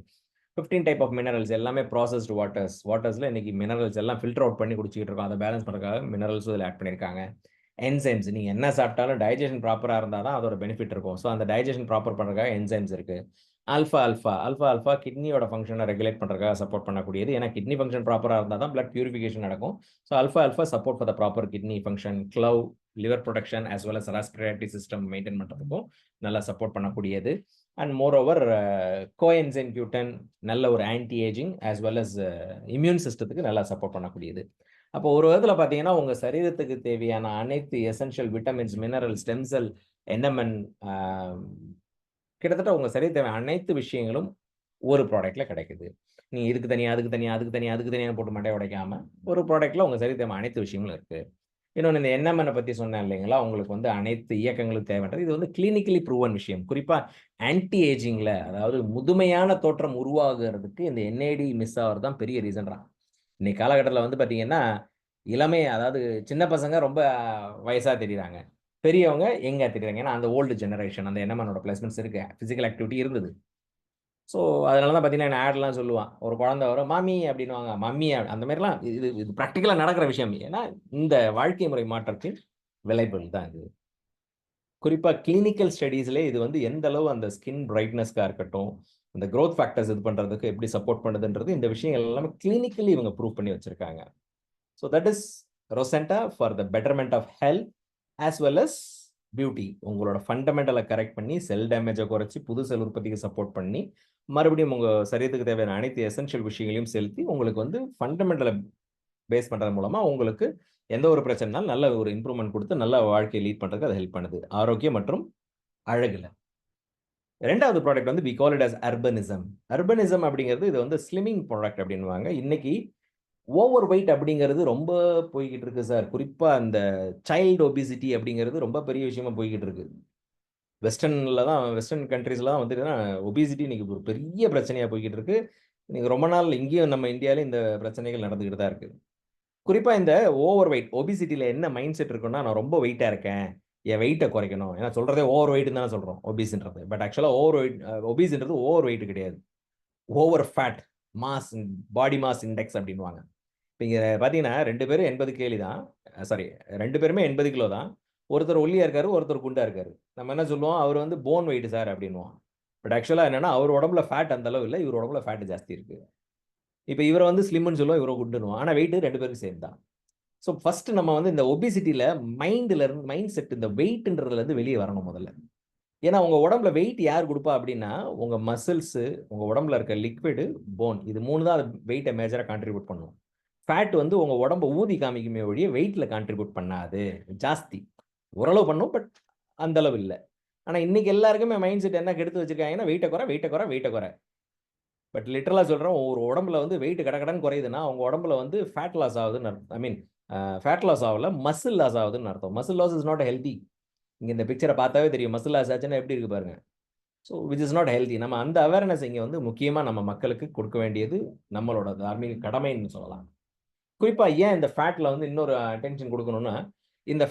15 டைப் ஆஃப் மினரல்ஸ் எல்லாமே ப்ராசஸ்ட் வாட்டர்ஸ். வாட்டர்ஸ்ல இன்னைக்கு மினரல்ஸ் எல்லாம் ஃபில்டர் அவுட் பண்ணி குடிச்சுக்கிட்டு இருக்கோம். அத பேலன்ஸ் பண்றதுக்காக மினரல்ஸும் இதுல ஆட் பண்ணியிருக்காங்க. என்சைம்ஸ் நீங்க என்ன சாப்பிட்டாலும் டைஜெஷன் ப்ராப்பரா இருந்தா தான் அதோட பெனிஃபிட் இருக்கும். ஸோ அந்த டைஜெஷன் ப்ராப்பர் பண்றதுக்காக என்சைம்ஸ் இருக்கு. ஆல்ஃபா கிட்னியோட ஃபங்ஷன ரெகுலேட் பண்றதுக்காக சப்போர்ட் பண்ணக்கூடியது. ஏன்னா கிட்னி ஃபங்ஷன் ப்ராப்பரா இருந்தா தான் பிளட் பியூரிஃபிகேஷன் நடக்கும். So alpha support for the proper kidney function, liver protection as well as respiratory system maintain பண்றதுக்கும் நல்லா சப்போர்ட் பண்ணக்கூடியது. And more over coenzyme Q10 நல்ல ஒரு anti ageing as well as immune சிஸ்டத்துக்கு நல்லா சப்போர்ட் பண்ணக்கூடியது. அப்போ ஒரு விதத்துல பார்த்தீங்கன்னா, உங்க சரீரத்துக்கு தேவையான அனைத்து essential vitamins, mineral, stem cell, NMN ஆ கிட்டத்தட்ட உங்க சரீரத்துக்கு தேவையான அனைத்து விஷயங்களும் ஒரு ப்ராடக்ட்ல கிடைக்குது. நீங்க இதுக்கு தனியா, அதுக்கு தனியா, அதுக்கு தனியா, அதுக்கு தனியான்னு போட்டு மண்டைய உடைக்காம, ஒரு ப்ராடக்ட்ல உங்க சரீரத்துக்கு தேவையான அனைத்து விஷயங்களும் இருக்கு. இன்னொன்னு இந்த NMN பத்தி சொன்னேன் இல்லைங்களா? உங்களுக்கு வந்து அனைத்து இயக்கங்களும் தேவைன்றது. இது வந்து கிளினிக்கலி ப்ரூவன் விஷயம். குறிப்பா ஆன்டி ஏஜிங்ல அதாவது முதுமையான தோற்றம் உருவாகுறதுக்கு இந்த NAD மிஸ் ஆகுறது தான் பெரிய ரீசன்றாங்க. இன்னைக்கு காலகட்டத்தில வந்து பார்த்தீங்கன்னா, இளமை அதாவது சின்ன பசங்க ரொம்ப வயசா தெரியிறாங்க. பெரியவங்க யங்கா தெரியிறாங்க. ஏன்னா, அந்த ஓல்டு ஜெனரேஷன் அந்த என்எம்என்னோட பிளேஸ்மெண்ட்ஸ் இருக்கு. பிசிக்கல் ஆக்டிவிட்டி இருந்தது. ஸோ, அதனால தான் பார்த்தீங்கன்னா, என்ன ஆட்லாம் சொல்லுவான். ஒரு குழந்தை வரும், "மாமி" அப்படின்னுவாங்க. மம்மி அந்த மாரிலாம் இது இது பிராக்டிகலா நடக்கிற விஷயம். ஏன்னா, இந்த வாழ்க்கை முறை மாற்றத்தின் விளைபொருள் தான் இது. குறிப்பா கிளினிக்கல் ஸ்டடீஸ்லயே இது வந்து எந்த அளவு அந்த ஸ்கின் பிரைட்னஸ்க்கா இருக்கட்டும், அந்த குரோத் ஃபேக்டர்ஸ் இது பண்றதுக்கு எப்படி சப்போர்ட் பண்ணுதுன்றது, இந்த விஷயங்கள் எல்லாமே கிளினிக்கலி இவங்க ப்ரூவ் பண்ணி வச்சிருக்காங்க. So that is Rosenta for the betterment of health as well as beauty. உங்களோட ஃபண்டமெண்டல கரெக்ட் பண்ணி, செல் டேமேஜ குறைச்சு, புது செல் உற்பத்திக்கு சப்போர்ட் பண்ணி, மறுபடியும் உங்க சரீரத்துக்கு தேவையான அனைத்து எசென்ஷியல் விஷயங்களையும் செலுத்தி, உங்களுக்கு வந்து ஃபண்டமெண்டல பேஸ் பண்றது மூலமா உங்களுக்கு எந்த ஒரு பிரச்சனைனாலும் நல்ல ஒரு இம்ப்ரூவ்மென்ட் குடுத்து, நல்ல வாழ்க்கைய லீட் பண்றதுக்கு அது ஹெல்ப் பண்ணுது. ஆரோக்கியம் மற்றும் அழகுல. 2வது ப்ராடக்ட் வந்து we call it as urbanism. Urbanism அப்படிங்கிறது இது வந்து ஸ்லிம்மிங் ப்ராடக்ட் அப்படின்னுவாங்க. இன்னைக்கு ஓவர் வெயிட் அப்படிங்கிறது ரொம்ப போய்க்கிட்டு இருக்கு சார். குறிப்பா அந்த சைல்ட் ஒபிசிட்டி அப்படிங்கிறது ரொம்ப பெரிய விஷயமா போய்க்கிட்டு இருக்கு. வெஸ்டர்ன் கண்ட்ரீஸ்ல தான் வந்துட்டுனா ஒபிசிட்டி இன்னைக்கு ஒரு பெரிய பிரச்சனையா போய்க்கிட்டு இருக்கு. நீங்க ரொம்ப நாள் இங்கேயும் நம்ம இந்தியாலயும் இந்த பிரச்சனைகள் நடந்துகிட்டு தான் இருக்கு. குறிப்பா இந்த ஓவர் வெயிட், ஒபிசிட்டில என்ன மைண்ட் செட் இருக்குன்னா, நான் ரொம்ப வெயிட்டா இருக்கேன். என் வெயிட்ட குறைக்கணும். ஏன்னா சொல்றதே ஓவர் வெயிட்ன்னு தானே சொல்றோம். ஒபீஸ்ன்றது. பட் ஆக்சுவலா ஓவர் வெயிட் ஒபீஸ்ன்றது ஓவர் வெயிட் கிடையாது. Over fat mass body mass index அப்படின்னுவாங்க. இப்ப இங்க பார்த்தீங்கன்னா 2 பேரும் 80 கேலி தான். சாரி 2 பேருமே 80 கிலோ தான். ஒருத்தர் ஒல்லியா இருக்காரு, ஒருத்தர் குண்டா இருக்காரு. நம்ம என்ன சொல்லுவோம், அவரு வந்து போன் வெயிட் சார் அப்படின்னுவோம். பட் ஆக்சுவலா என்னன்னா, அவர் உடம்புல ஃபேட் அந்த அளவு இல்ல. இவர் உடம்புல ஃபேட் ஜாஸ்தி இருக்கு. இப்ப இவர வந்து ஸ்லிம்ன்னு சொல்லுவோம், இவர குண்டுன்னுவோம். ஆனா வெயிட் 2 பேருக்கும் சேம் தான். ஸோ ஃபர்ஸ்ட் நம்ம வந்து இந்த ஒபிசிட்டில மைண்ட் செட் இந்த வெயிட்ன்றதுல இருந்து வெளிய வரணும் முதல்ல. ஏன்னா உங்க உடம்புல வெயிட் யார் குடுப்பா அப்டின்னா, உங்க மசில்ஸ், உங்க உடம்புல இருக்க லிக்விட், போன் இது 3 தான் வெயிட்ட மேஜரா கான்ட்ரிபியூட் பண்ணும். ஃபேட் வந்து உங்க உடம்ப ஊதி காமிக்குமே ஒழிய வெயிட்ல கான்ட்ரிபியூட் பண்ணாது. ஜாஸ்தி. ஓரளவு பண்ணும். பட் அந்த அளவு இல்ல. ஆனா இன்னைக்கு எல்லாருக்குமே மைண்ட் செட் என்ன கெடுத்து வச்சிருக்காங்கன்னா, வெயிட்ட கொற, வெயிட்ட கொற, வெயிட்ட கொற. பட் லிட்டரலா சொல்றேன், ஒரு உடம்புல வந்து வெயிட் கடகடன்னு குறையுதுன்னா, உங்க உடம்புல வந்து ஃபேட் லாஸ் ஆகுதுன்னு ஐ மீன் ஃபேட் லாஸ் ஆவல, மசில் லாஸ் ஆகுதுன்னு அர்த்தம். Muscle loss is not healthy. நீங்க இந்த பிக்சர பார்த்தாவே தெரியும். மசில் லாஸ் ஆச்சுன்னா எப்படி இருக்கு பாருங்க. So which is not healthy. நம்ம அந்த அவேர்னஸ் இங்க வந்து முக்கியமா நம்ம மக்களுக்கு கொடுக்க வேண்டியது நம்மளோட தார்மீக கடமைன்னு சொல்லலாம். குறிப்பா ஏன் இந்த ஃபேட்ல வந்து இன்னொரு அட்டென்ஷன் குடுக்கணும்னா, இந்த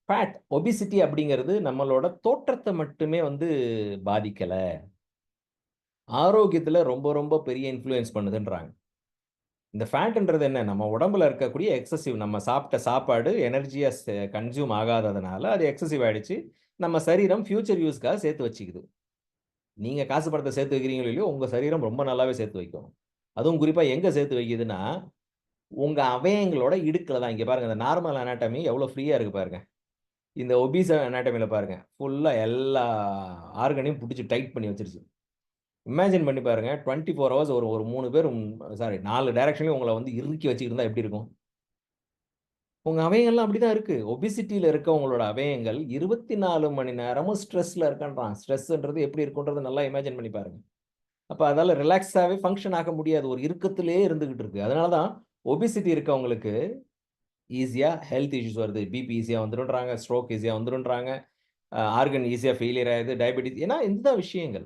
ஃபேட் ஒபிசிட்டி அப்படிங்கிறது நம்மளோட தோற்றத்த மட்டுமே வந்து பாதிக்கல. ஆரோக்கியத்துல ரொம்ப ரொம்ப பெரிய இன்ஃப்ளூயன்ஸ் பண்ணுதுன்றாங்க. இந்த ஃபேட்ன்றது என்ன? நம்ம உடம்புல இருக்கக்கூடிய எக்ஸசிவ் நம்ம சாப்பிட்ட சாப்பாடு எனர்ஜியா கன்சியூம் ஆகாததுனால, அது எக்ஸசிவ் ஆயிடுச்சு. நம்ம சரீரம் ஃபியூச்சர் யூஸ்க்காக சேர்த்து வச்சுக்குது. நீங்க காசு பணத்த சேர்த்து வைக்கிறீங்களோ இல்லையோ, உங்க சரீரம் ரொம்ப நல்லாவே சேர்த்து வைக்கும். அதுவும் குறிப்பா எங்க சேர்த்து வைக்குதுன்னா, உங்க அவயங்களோட இடுக்குல தான். இங்க பாருங்க இந்த நார்மல் அனாட்டமி எவ்வளோ ஃப்ரீயா இருக்கு பாருங்க. இந்த ஒபீஸ் அனாட்டமில பாருங்க. ஃபுல்லா எல்லா ஆர்கனையும் புடிச்சு டைட் பண்ணி வச்சுருச்சு. இமேஜின் பண்ணி பாருங்க. 24 ஹவர்ஸ் ஒரு ஒரு 3 பேர் சாரி 4 டைரக்ஷன்லயும் உங்கள வந்து இறுக்கி வச்சுக்கிட்டு இருந்தா எப்படி இருக்கும்? உங்க அவயங்கள்லாம் அப்படிதான் இருக்கு. ஒபிசிட்டில இருக்கவங்களோட அவயங்கள் 24 மணி நேரமும் ஸ்ட்ரெஸ்ல இருக்கன்றான். ஸ்ட்ரெஸ்ன்றது எப்படி இருக்கும்ன்றத நல்லா இமேஜின் பண்ணி பாருங்க. அப்ப அதால ரிலாக்ஸாவே ஃபங்ஷன் ஆக முடியாது. ஒரு இறுக்கத்திலேயே இருந்துகிட்டு இருக்கு. அதனால தான் ஒபிசிட்டி இருக்கவங்களுக்கு ஈஸியா ஹெல்த் இஷ்யூஸ் வருது. பிபி ஈஸியா வந்துரும்ன்றாங்க. ஸ்ட்ரோக் ஈஸியா வந்துரும்ன்றாங்க. ஆர்கன் ஈஸியா ஃபெயிலியர் ஆகுது. டயபெட்டிஸ் ஏன்னா இதுதான் விஷயங்கள்.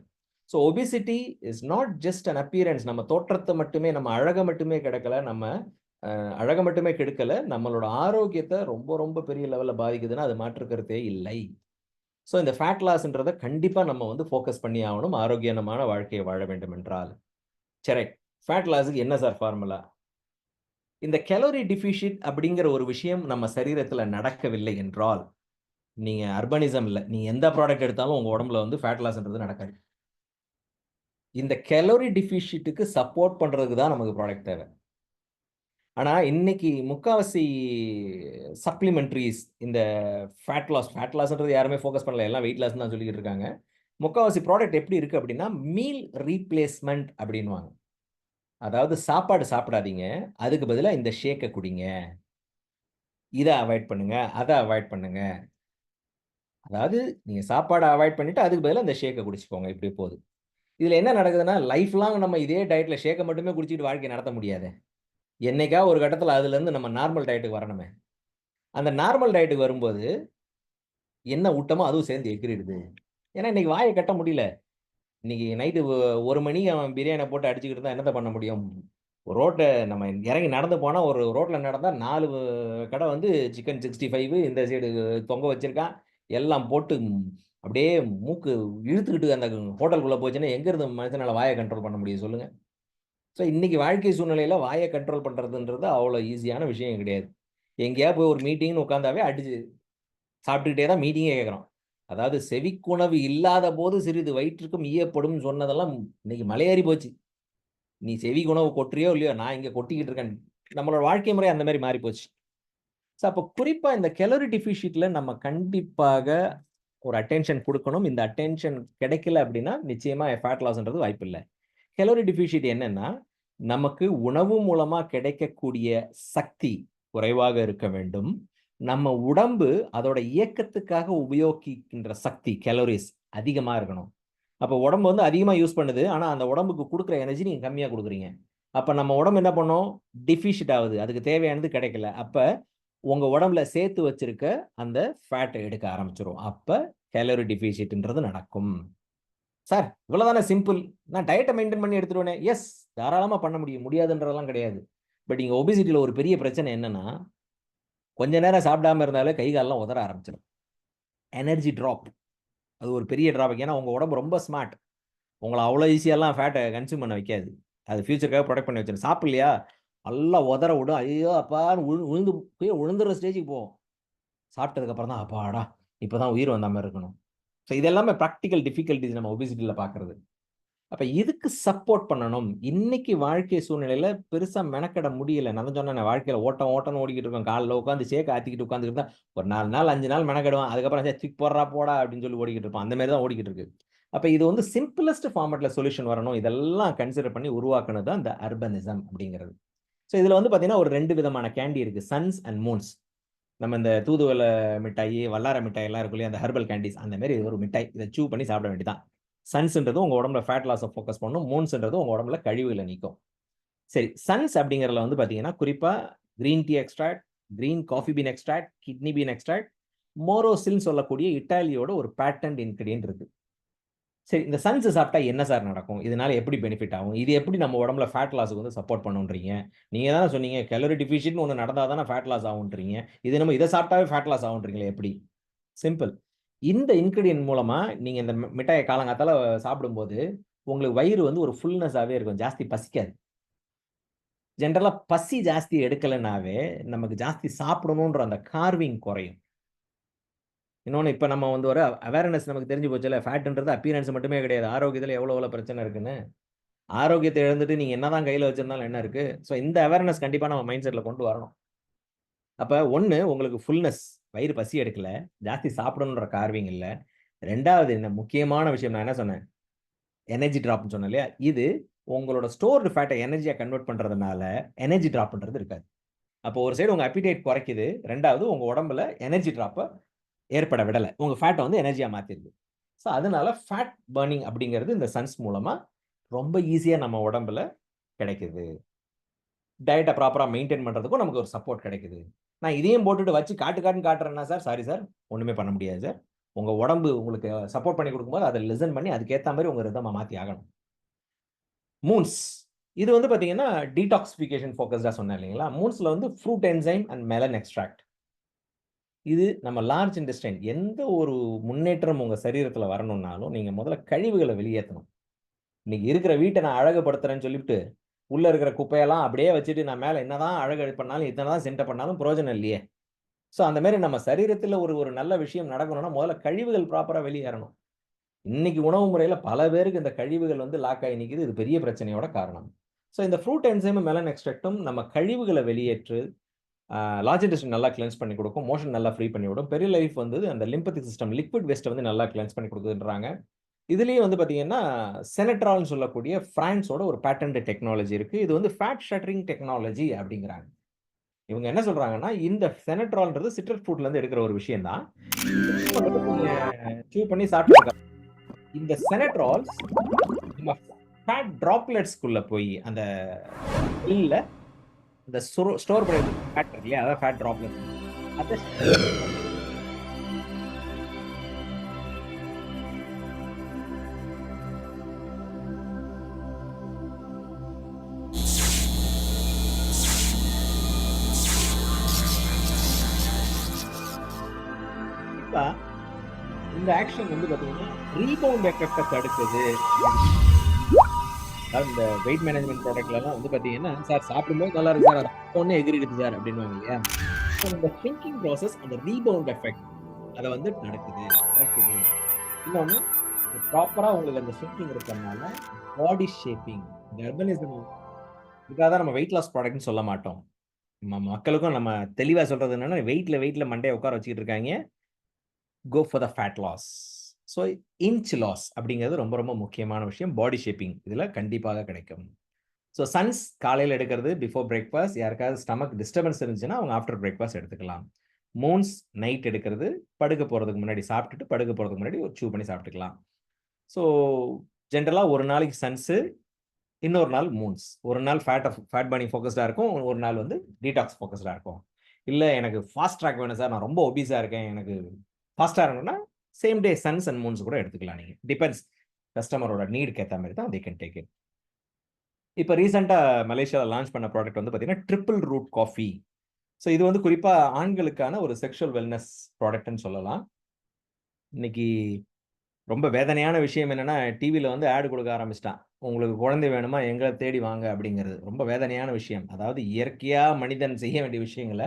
So obesity is not just an appearance. நம்ம தோற்றத்த மட்டுமே நம்ம அழக மட்டுமே கெடுக்கல. நம்ம அழக மட்டுமே கெடுக்கல. நம்மளோட ஆரோக்கியத்த ரொம்ப ரொம்ப பெரிய லெவல்ல பாதிக்குதுன்னா, அது மாற்று கருத்தே இல்லை. ஸோ இந்த ஃபேட் லாஸ்ன்றத கண்டிப்பா நம்ம வந்து ஃபோக்கஸ் பண்ணி ஆவணும். ஆரோக்கியமான வாழ்க்கைய வாழ வேண்டும் என்றால். சரி. ஃபேட் லாஸ்க்கு என்ன சார் ஃபார்முலா? இந்த கலோரி டெஃபிசிட் அப்படிங்கிற ஒரு விஷயம் நம்ம சரீரத்தில நடக்கவில்லை என்றால், நீங்க அர்பனிசம் இல்ல. நீங்க எந்த ப்ராடக்ட் எடுத்தாலும் உங்க உடம்புல வந்து ஃபேட் லாஸ்ன்றது நடக்காது. இந்த கலோரி டெஃபிசிட்க்கு சப்போர்ட் பண்றதுக்கு தான் நமக்கு ப்ராடக்ட் தேவை. ஆனா, இன்னைக்கு முக்காவாசி சப்ளிமென்டரீஸ் இந்த ஃபேட் லாஸ்ன்றது யாருமே ஃபோக்கஸ் பண்ணல. எல்லாம் வெயிட் லாஸ்ன்னு தான் சொல்லிக்கிட்டு இருக்காங்க. முக்காவாசி ப்ராடக்ட் எப்படி இருக்கு அப்படின்னா, மீல் ரீப்ளேஸ்மென்ட் அப்படின்னுவாங்க. அதாவது சாப்பாடு சாப்பிடாதீங்க. அதுக்கு பதிலா இந்த ஷேக்க குடிங்க. இத அவாய்ட் பண்ணுங்க. அத அவாய்ட் பண்ணுங்க. அதாவது நீங்க சாப்பாட அவாய்ட் பண்ணிட்டு, அதுக்கு பதிலா இந்த ஷேக்க குடிச்சுக்கோங்க. இப்படி போது. இதுல என்ன நடக்குதுன்னா, லைஃப் லாங் நம்ம இதே டயட்ல ஷேக்க மட்டுமே குடிச்சுட்டு வாழ்க்கைய நடத்த முடியாதே. என்னைக்காவது ஒரு கட்டத்துல அதுலருந்து நம்ம நார்மல் டயட்டுக்கு வரணுமே. அந்த நார்மல் டயட்டுக்கு வரும்போது, என்ன ஊட்டமோ அதுவும் சேர்ந்து எகிறிடுது. ஏன்னா இன்னைக்கு வாய கட்ட முடியல. இன்னைக்கு நைட்டு 1 மணிக்கு அவன் பிரியாணிய போட்டு அடிச்சுக்கிட்டு இருந்தா என்னத்த பண்ண முடியும்? ரோட்ட நம்ம இறங்கி நடந்து போனா, ஒரு ரோட்ல நடந்தா 4 கடை வந்து சிக்கன் 65 இந்த சைடு தொங்க வச்சிருக்கான். எல்லாம் போட்டு அப்படியே மூக்கு இழுத்துக்கிட்டு அந்த ஹோட்டலுக்குள்ள போச்சுன்னா, எங்க இருந்து மனுஷனால வாய கண்ட்ரோல் பண்ண முடியும் சொல்லுங்க? ஸோ இன்னைக்கு வாழ்க்கை சூழ்நிலையில வாய கண்ட்ரோல் பண்றதுன்றது அவ்வளோ ஈஸியான விஷயம் கிடையாது. எங்கேயாவது போய் ஒரு மீட்டிங்ன்னு உட்கார்ந்தாவே அடிச்சு சாப்பிட்டுக்கிட்டே தான் மீட்டிங்கே கேட்குறோம். அதாவது செவிக்குணவு இல்லாதபோது சிறிது வயிற்றுக்கும் ஈயப்படும்னு சொன்னதெல்லாம் இன்னைக்கு மலையேறி போச்சு. நீ செவிக்கு உணவு கொட்டுறியோ இல்லையோ, நான் இங்க கொட்டிக்கிட்டு இருக்கேன். நம்மளோட வாழ்க்கை முறை அந்த மாரி மாறி போச்சு. ஸோ அப்ப குறிப்பா இந்த கலோரி டெஃபிஷியன்ட்ல நம்ம கண்டிப்பாக ஒரு அட்டென்ஷன் குடுக்கணும். இந்த அட்டென்ஷன் கிடைக்கல அப்படின்னா, நிச்சயமா ஃபேட் லாஸ்ன்றது வாய்ப்பில்ல. கலோரி டெஃபிஷியன்ட் என்னன்னா, நமக்கு உணவு மூலமா கிடைக்கக்கூடிய சக்தி குறைவாக இருக்க வேண்டும். நம்ம உடம்பு அதோட இயக்கத்துக்காக உபயோகிக்கின்ற சக்தி கலோரிஸ் அதிகமா இருக்கணும். அப்ப உடம்பு வந்து அதிகமா யூஸ் பண்ணுது. ஆனா, அந்த உடம்புக்கு குடுக்குற எனர்ஜி நீங்க கம்மியா குடுக்குறீங்க. அப்ப நம்ம உடம்பு என்ன பண்ணும்? டெஃபிஷியன்ட் ஆவுது. அதுக்கு தேவையானது கிடைக்கல. அப்ப உங்க உடம்புல சேர்த்து வச்சிருக்க அந்த ஃபேட்ட எடுக்க ஆரம்பிச்சுரும். அப்ப கலோரி டெஃபிஷியன்ட்ன்றது நடக்கும். சார் இவ்வளவு தானே சிம்பிள். நான் டயட்ட மெயின்டெயின் பண்ணி எடுத்துருவேனே. எஸ், தாராளமா பண்ண முடியும். முடியாதுன்றதெல்லாம் கிடையாது. பட் இங்க ஒபிசிட்டில ஒரு பெரிய பிரச்சனை என்னன்னா, கொஞ்ச நேரம் சாப்பிடாம இருந்தாலே கை கால்லாம் உதற ஆரம்பிச்சுரும். Energy drop. அது ஒரு பெரிய டிராபேக். ஏன்னா உங்க உடம்பு ரொம்ப ஸ்மார்ட். உங்கள அவ்வளோ ஈஸியாலாம் ஃபேட்ட கன்சியூம் பண்ண வைக்காது. அது ஃபியூச்சர்க்காக புரொடெக்ட் பண்ணி வச்சிரும். சாப்பிடலையா? நல்லா உதற விடும். ஐயோ! அப்பான்னு உழுந்து கீழ விழுந்துற ஸ்டேஜ்க்கு போகும். சாப்பிட்டதுக்கு அப்புறம் தான் அப்பாடா! இப்பதான் உயிர் வந்த மாரி இருக்கணும். ஸோ இது எல்லாமே பிராக்டிகல் டிஃபிகல்டீஸ் நம்ம ஒபிசிட்டில பார்க்கிறது. அப்ப இதுக்கு சப்போர்ட் பண்ணணும். இன்னைக்கு வாழ்க்கை சூழ்நிலையில பெருசா மெனக்கெட முடியல. நான் தான் சொன்னேனே வாழ்க்கையில ஓட்டம் ஓட்டம்ன்னு ஓடிக்கிட்டு இருக்கோம். காலைல உட்காந்து ஷேக் ஆத்திக்கிட்டு உட்காந்துக்கிட்டு இருந்தா, ஒரு 4 நாள் 5 நாள் மெனக்கெடுவான். அதுக்கப்புறம் சரி தூக்கி போடுறா போடா அப்படின்னு சொல்லி ஓடிக்கிட்டு இருப்பான். அந்த மாரி தான் ஓடிக்கிட்டு இருக்கு. அப்ப இது வந்து சிம்பிளஸ்ட் ஃபார்மட்ல சொல்யூஷன் வரணும். இதெல்லாம் கன்சிடர் பண்ணி உருவாக்குனது தான் இந்த அர்பனிசம் அப்படிங்கிறது. ஸோ இதுல வந்து பார்த்தீங்கன்னா, ஒரு 2 விதமான கேண்டி இருக்கு. Sons and moons. நம்ம இந்த தூதுவள மிட்டாயி, வல்லார மிட்டாய் எல்லாம் இருக்கும் இல்லையா? அந்த ஹெர்பல் கேண்டீஸ் அந்த மாரி ஒரு மிட்டாய். இத சூ பண்ணி சாப்பிட வேண்டியதுதான். சன்ஸ்ன்றது உங்க உடம்புல ஃபேட் லாஸ ஃபோக்கஸ் பண்ணும். மூன்ஸ்ன்றது உங்க உடம்புல கழிவுகள நீக்கும். சரி, சன்ஸ் அப்படிங்கிறதுல வந்து பார்த்தீங்கன்னா, குறிப்பா green tea extract, green coffee bean extract, kidney bean extract, மோரோசில்ன்னு சொல்லக்கூடிய இட்டாலியோட ஒரு பேட்டன்ட் இன்கிரியன்ட் இருக்கு. சரி, இந்த சன்ஸ் சாப்பிட்டா என்ன சார் நடக்கும்? இதனால எப்படி பெனிஃபிட் ஆகும்? இது எப்படி நம்ம உடம்புல ஃபேட் லாஸ்க்கு வந்து சப்போர்ட் பண்ணுன்றீங்க? நீங்க தானே சொன்னீங்க கலோரி டெஃபிஷியன்ட்னு ஒண்ணு நடந்தா தானே ஃபேட் லாஸ் ஆகுன்றீங்க. இது என்னமோ இத சாப்பிட்டாவே ஃபேட் லாஸ் ஆகுன்றீங்களே எப்படி? சிம்பிள். இந்த இன்கிரியன்ட் மூலமா நீங்க இந்த மிட்டாய காலங்காத்தால சாப்பிடும்போது, உங்களுக்கு வயிறு வந்து ஒரு ஃபுல்னஸாவே இருக்கும். ஜாஸ்தி பசிக்காது. ஜெனரலா பசி ஜாஸ்தி எடுக்கலனாவே, நமக்கு ஜாஸ்தி சாப்பிடணுன்ற அந்த கார்விங் குறையும். இன்னொன்னு இப்ப நம்ம வந்து ஒரு அவேர்னஸ் நமக்கு தெரிஞ்சு போச்சுல்ல. ஃபேட்ன்றது அப்பியரன்ஸ் மட்டுமே கிடையாது. ஆரோக்கியத்துல எவ்வளோ எவ்வளோ பிரச்சனை இருக்குன்னு. ஆரோக்கியத்த இழந்துட்டு நீங்க என்னதான் கையில வச்சிருந்தாலும் என்ன இருக்கு? ஸோ இந்த அவேர்னஸ் கண்டிப்பா நம்ம மைண்ட் செட்ல கொண்டு வரணும். அப்ப 1 உங்களுக்கு ஃபுல்னஸ் வயிறு பசி எடுக்கல. ஜாஸ்தி சாப்பிடணுன்ற கார்விங் இல்ல. 2வது என்ன முக்கியமான விஷயம் நான் என்ன சொன்னேன்? எனர்ஜி டிராப்ன்னு சொன்னேன் இல்லையா? இது உங்களோட ஸ்டோர்டு ஃபேட்ட எனர்ஜியா கன்வெர்ட் பண்றதுனால, எனர்ஜி டிராப்ன்றது இருக்காது. அப்போ ஒரு சைடு உங்க அப்பைடைட் குறைக்குது. 2வது உங்க உடம்புல எனர்ஜி டிராப்ப ஏற்பட விடல. உங்க ஃபேட்ட வந்து எனர்ஜியா மாத்திருது. ஸோ அதனால ஃபேட் பர்னிங் அப்படிங்கிறது இந்த சன்ஸ் மூலமா ரொம்ப ஈஸியா நம்ம உடம்புல கிடைக்குது. டயட்ட ப்ராப்பரா மெயின்டெயின் பண்றதுக்கும் நமக்கு ஒரு சப்போர்ட் கிடைக்குது. நான் இதையும் போட்டுட்டு வச்சு காட்டு காட்டுன்னு காட்டுறேன்னா சார், சாரி சார். ஒண்ணுமே பண்ண முடியாது சார். உங்க உடம்பு உங்களுக்கு சப்போர்ட் பண்ணி குடுக்கும்போது அத லிசன் பண்ணி அதுக்கேத்த மாரி உங்க ரிதம மாத்தி ஆகணும். மூன்ஸ். இது வந்து பார்த்தீங்கன்னா, டீடாக்ஸிஃபிகேஷன் ஃபோகஸ்டா சொன்னேன் இல்லைங்களா? மூன்ஸ்ல வந்து fruit enzyme and melon extract. இது நம்ம லார்ஜ் இன்டெஸ்டைன் எந்த ஒரு முன்னேற்றம் உங்க சரீரத்தில வரணும்னாலும், நீங்க முதல்ல கழிவுகள வெளியேத்தணும். இன்னைக்கு இருக்கிற வீட்ட நான் அழகுபடுத்துறேன்னு சொல்லிப்புட்டு, உள்ள இருக்கிற குப்பையெல்லாம் அப்படியே வச்சுட்டு நான் மேல என்னதான் அழகு பண்ணாலும், என்னதான் சென்ட பண்ணாலும் பிரயோஜனம் இல்லையே! ஸோ அந்த மாரி நம்ம சரீரத்தில ஒரு ஒரு நல்ல விஷயம் நடக்கணும்னா, முதல்ல கழிவுகள் ப்ராப்பரா வெளியேறணும். இன்னைக்கு உணவு முறையில பல பேருக்கு இந்த கழிவுகள் வந்து லாக் ஆகி நிக்குது. இது பெரிய பிரச்சனையோட காரணம். ஸோ இந்த ஃப்ரூட் என்சைமும், மெலன் எக்ஸ்ட்ராக்டும் நம்ம கழிவுகள வெளியேற்று லார்ஜ் இன்டெஸ்டைன் நல்லா கிளென்ஸ் பண்ணி குடுக்கும். மோஷன் நல்லா ஃப்ரீ பண்ணிவிடும். பெரிய லைஃப் வந்து அந்த லிம்பெத்திக் சிஸ்டம் லிக்விட் வேஸ்ட்ட வந்து நல்லா கிளென்ஸ் பண்ணி குடுக்குதுன்றாங்க. இதுலயும் வந்து பார்த்தீங்கன்னா, செனட்ரால்ன்னு சொல்லக்கூடிய பிரான்ஸோட ஒரு பேட்டன்ட் டெக்னாலஜி இருக்கு. இது வந்து ஃபேட் ஷட்டரிங் டெக்னாலஜி அப்படிங்கிறாங்க. இவங்க என்ன சொல்றாங்கன்னா, இந்த செனட்ரால்ன்றது சிட்ரஸ் ஃப்ரூட்ல இருந்து எடுக்கிற ஒரு விஷயம் தான். நீங்க சூ பண்ணி சாப்பிட்டதுக்கு இந்த செனட்ரால்ஸ் நம்ம ஃபேட் டிராப்லெட்ஸ்க்குள்ள போய் அந்த செல்ல இந்த ஸ்டோர் பண்ணி ஃபேட் இருக்கு இல்லையா? அதான் ஃபேட் டிராப்லெட்ஸ். அத குறிப்பா இந்த ஆக்ஷன் வந்து பார்த்தீங்கன்னா, ரீபவுண்ட் எஃபெக்ட்ட தடுக்குது. அதாவது இந்த வெயிட் மேனேஜ்மென்ட் ப்ராடக்ட்லலாம் வந்து பார்த்தீங்கன்னா, "சார் சாப்பிடும்போது நல்லா இருக்கு சார். அது உடனே எகிறிடுது சார்" அப்படின்னுவாங்க இல்லையா? ஸோ இந்த திங்கிங் ப்ராசஸ் அந்த ரீபவுண்ட் எஃபெக்ட் அத வந்து தடுக்குது, குறைக்குது. இன்னொன்னு ப்ராப்பரா உங்களுக்கு அந்த ஸ்விங்கிங் இருக்கறனால பாடி ஷேப்பிங் கர்ப்பனிசம் இதுக்காக தான் நம்ம வெயிட் லாஸ் ப்ராடக்ட்ன்னு சொல்ல மாட்டோம். மக்களுக்கும் நம்ம தெளிவா சொல்றது என்னன்னா, வெயிட்ல மண்டைய உட்கார வச்சுக்கிட்டு இருக்காய்ங்க. Go for the fat loss. So inch loss அப்படிங்கிறது ரொம்ப ரொம்ப முக்கியமான விஷயம். பாடி ஷேப்பிங் இதுல கண்டிப்பாக கிடைக்கும். ஸோ சன்ஸ் காலையில எடுக்கிறது பிஃபோர் பிரேக்ஃபாஸ்ட். யாருக்காவது ஸ்டமக் டிஸ்டர்பன்ஸ் இருந்துச்சுன்னா, அவங்க ஆஃப்டர் பிரேக்ஃபாஸ்ட் எடுத்துக்கலாம். மூன்ஸ் நைட் எடுக்கிறது படுக்க போறதுக்கு முன்னாடி சாப்பிட்டுட்டு படுக்க போறதுக்கு முன்னாடி ஒரு சூ பண்ணி சாப்பிட்டுக்கலாம். ஸோ ஜெனரலா ஒரு நாளைக்கு சன்ஸ், இன்னொரு நாள் மூன்ஸ். ஒரு நாள் ஃபேட் பர்னிங் ஃபோகஸ்டா இருக்கும். ஒரு நாள் வந்து டீடாக்ஸ் ஃபோகஸ்டா இருக்கும். இல்ல எனக்கு ஃபாஸ்ட் ட்ராக் வேணும் சார். நான் ரொம்ப ஒபீஸா இருக்கேன். எனக்கு ஃபாஸ்ட்டா இருக்கணும்னா, same day sons and moons கூட எடுத்துக்கலாம் நீங்க. டிபெண்ட்ஸ் கஸ்டமரோட நீடுக்கு ஏத்த மாரி தான் தே கேன் டேக் இட். இப்ப ரீசென்ட்டா மலேசியால லான்ச் பண்ண ப்ராடக்ட் வந்து பார்த்தீங்கன்னா, ட்ரிபிள் ரூட் காஃபி. ஸோ இது வந்து குறிப்பா ஆண்களுக்கான ஒரு செக்சுவல் வெல்னஸ் ப்ராடக்ட்ன்னு சொல்லலாம். இன்னைக்கு ரொம்ப வேதனையான விஷயம் என்னன்னா, டிவில வந்து ஆட் குடுக்க ஆரம்பிச்சுட்டான். உங்களுக்கு குழந்தை வேணுமா? எங்கள தேடி வாங்க அப்படிங்கிறது. ரொம்ப வேதனையான விஷயம். அதாவது இயற்கையா மனிதன் செய்ய வேண்டிய விஷயங்கள,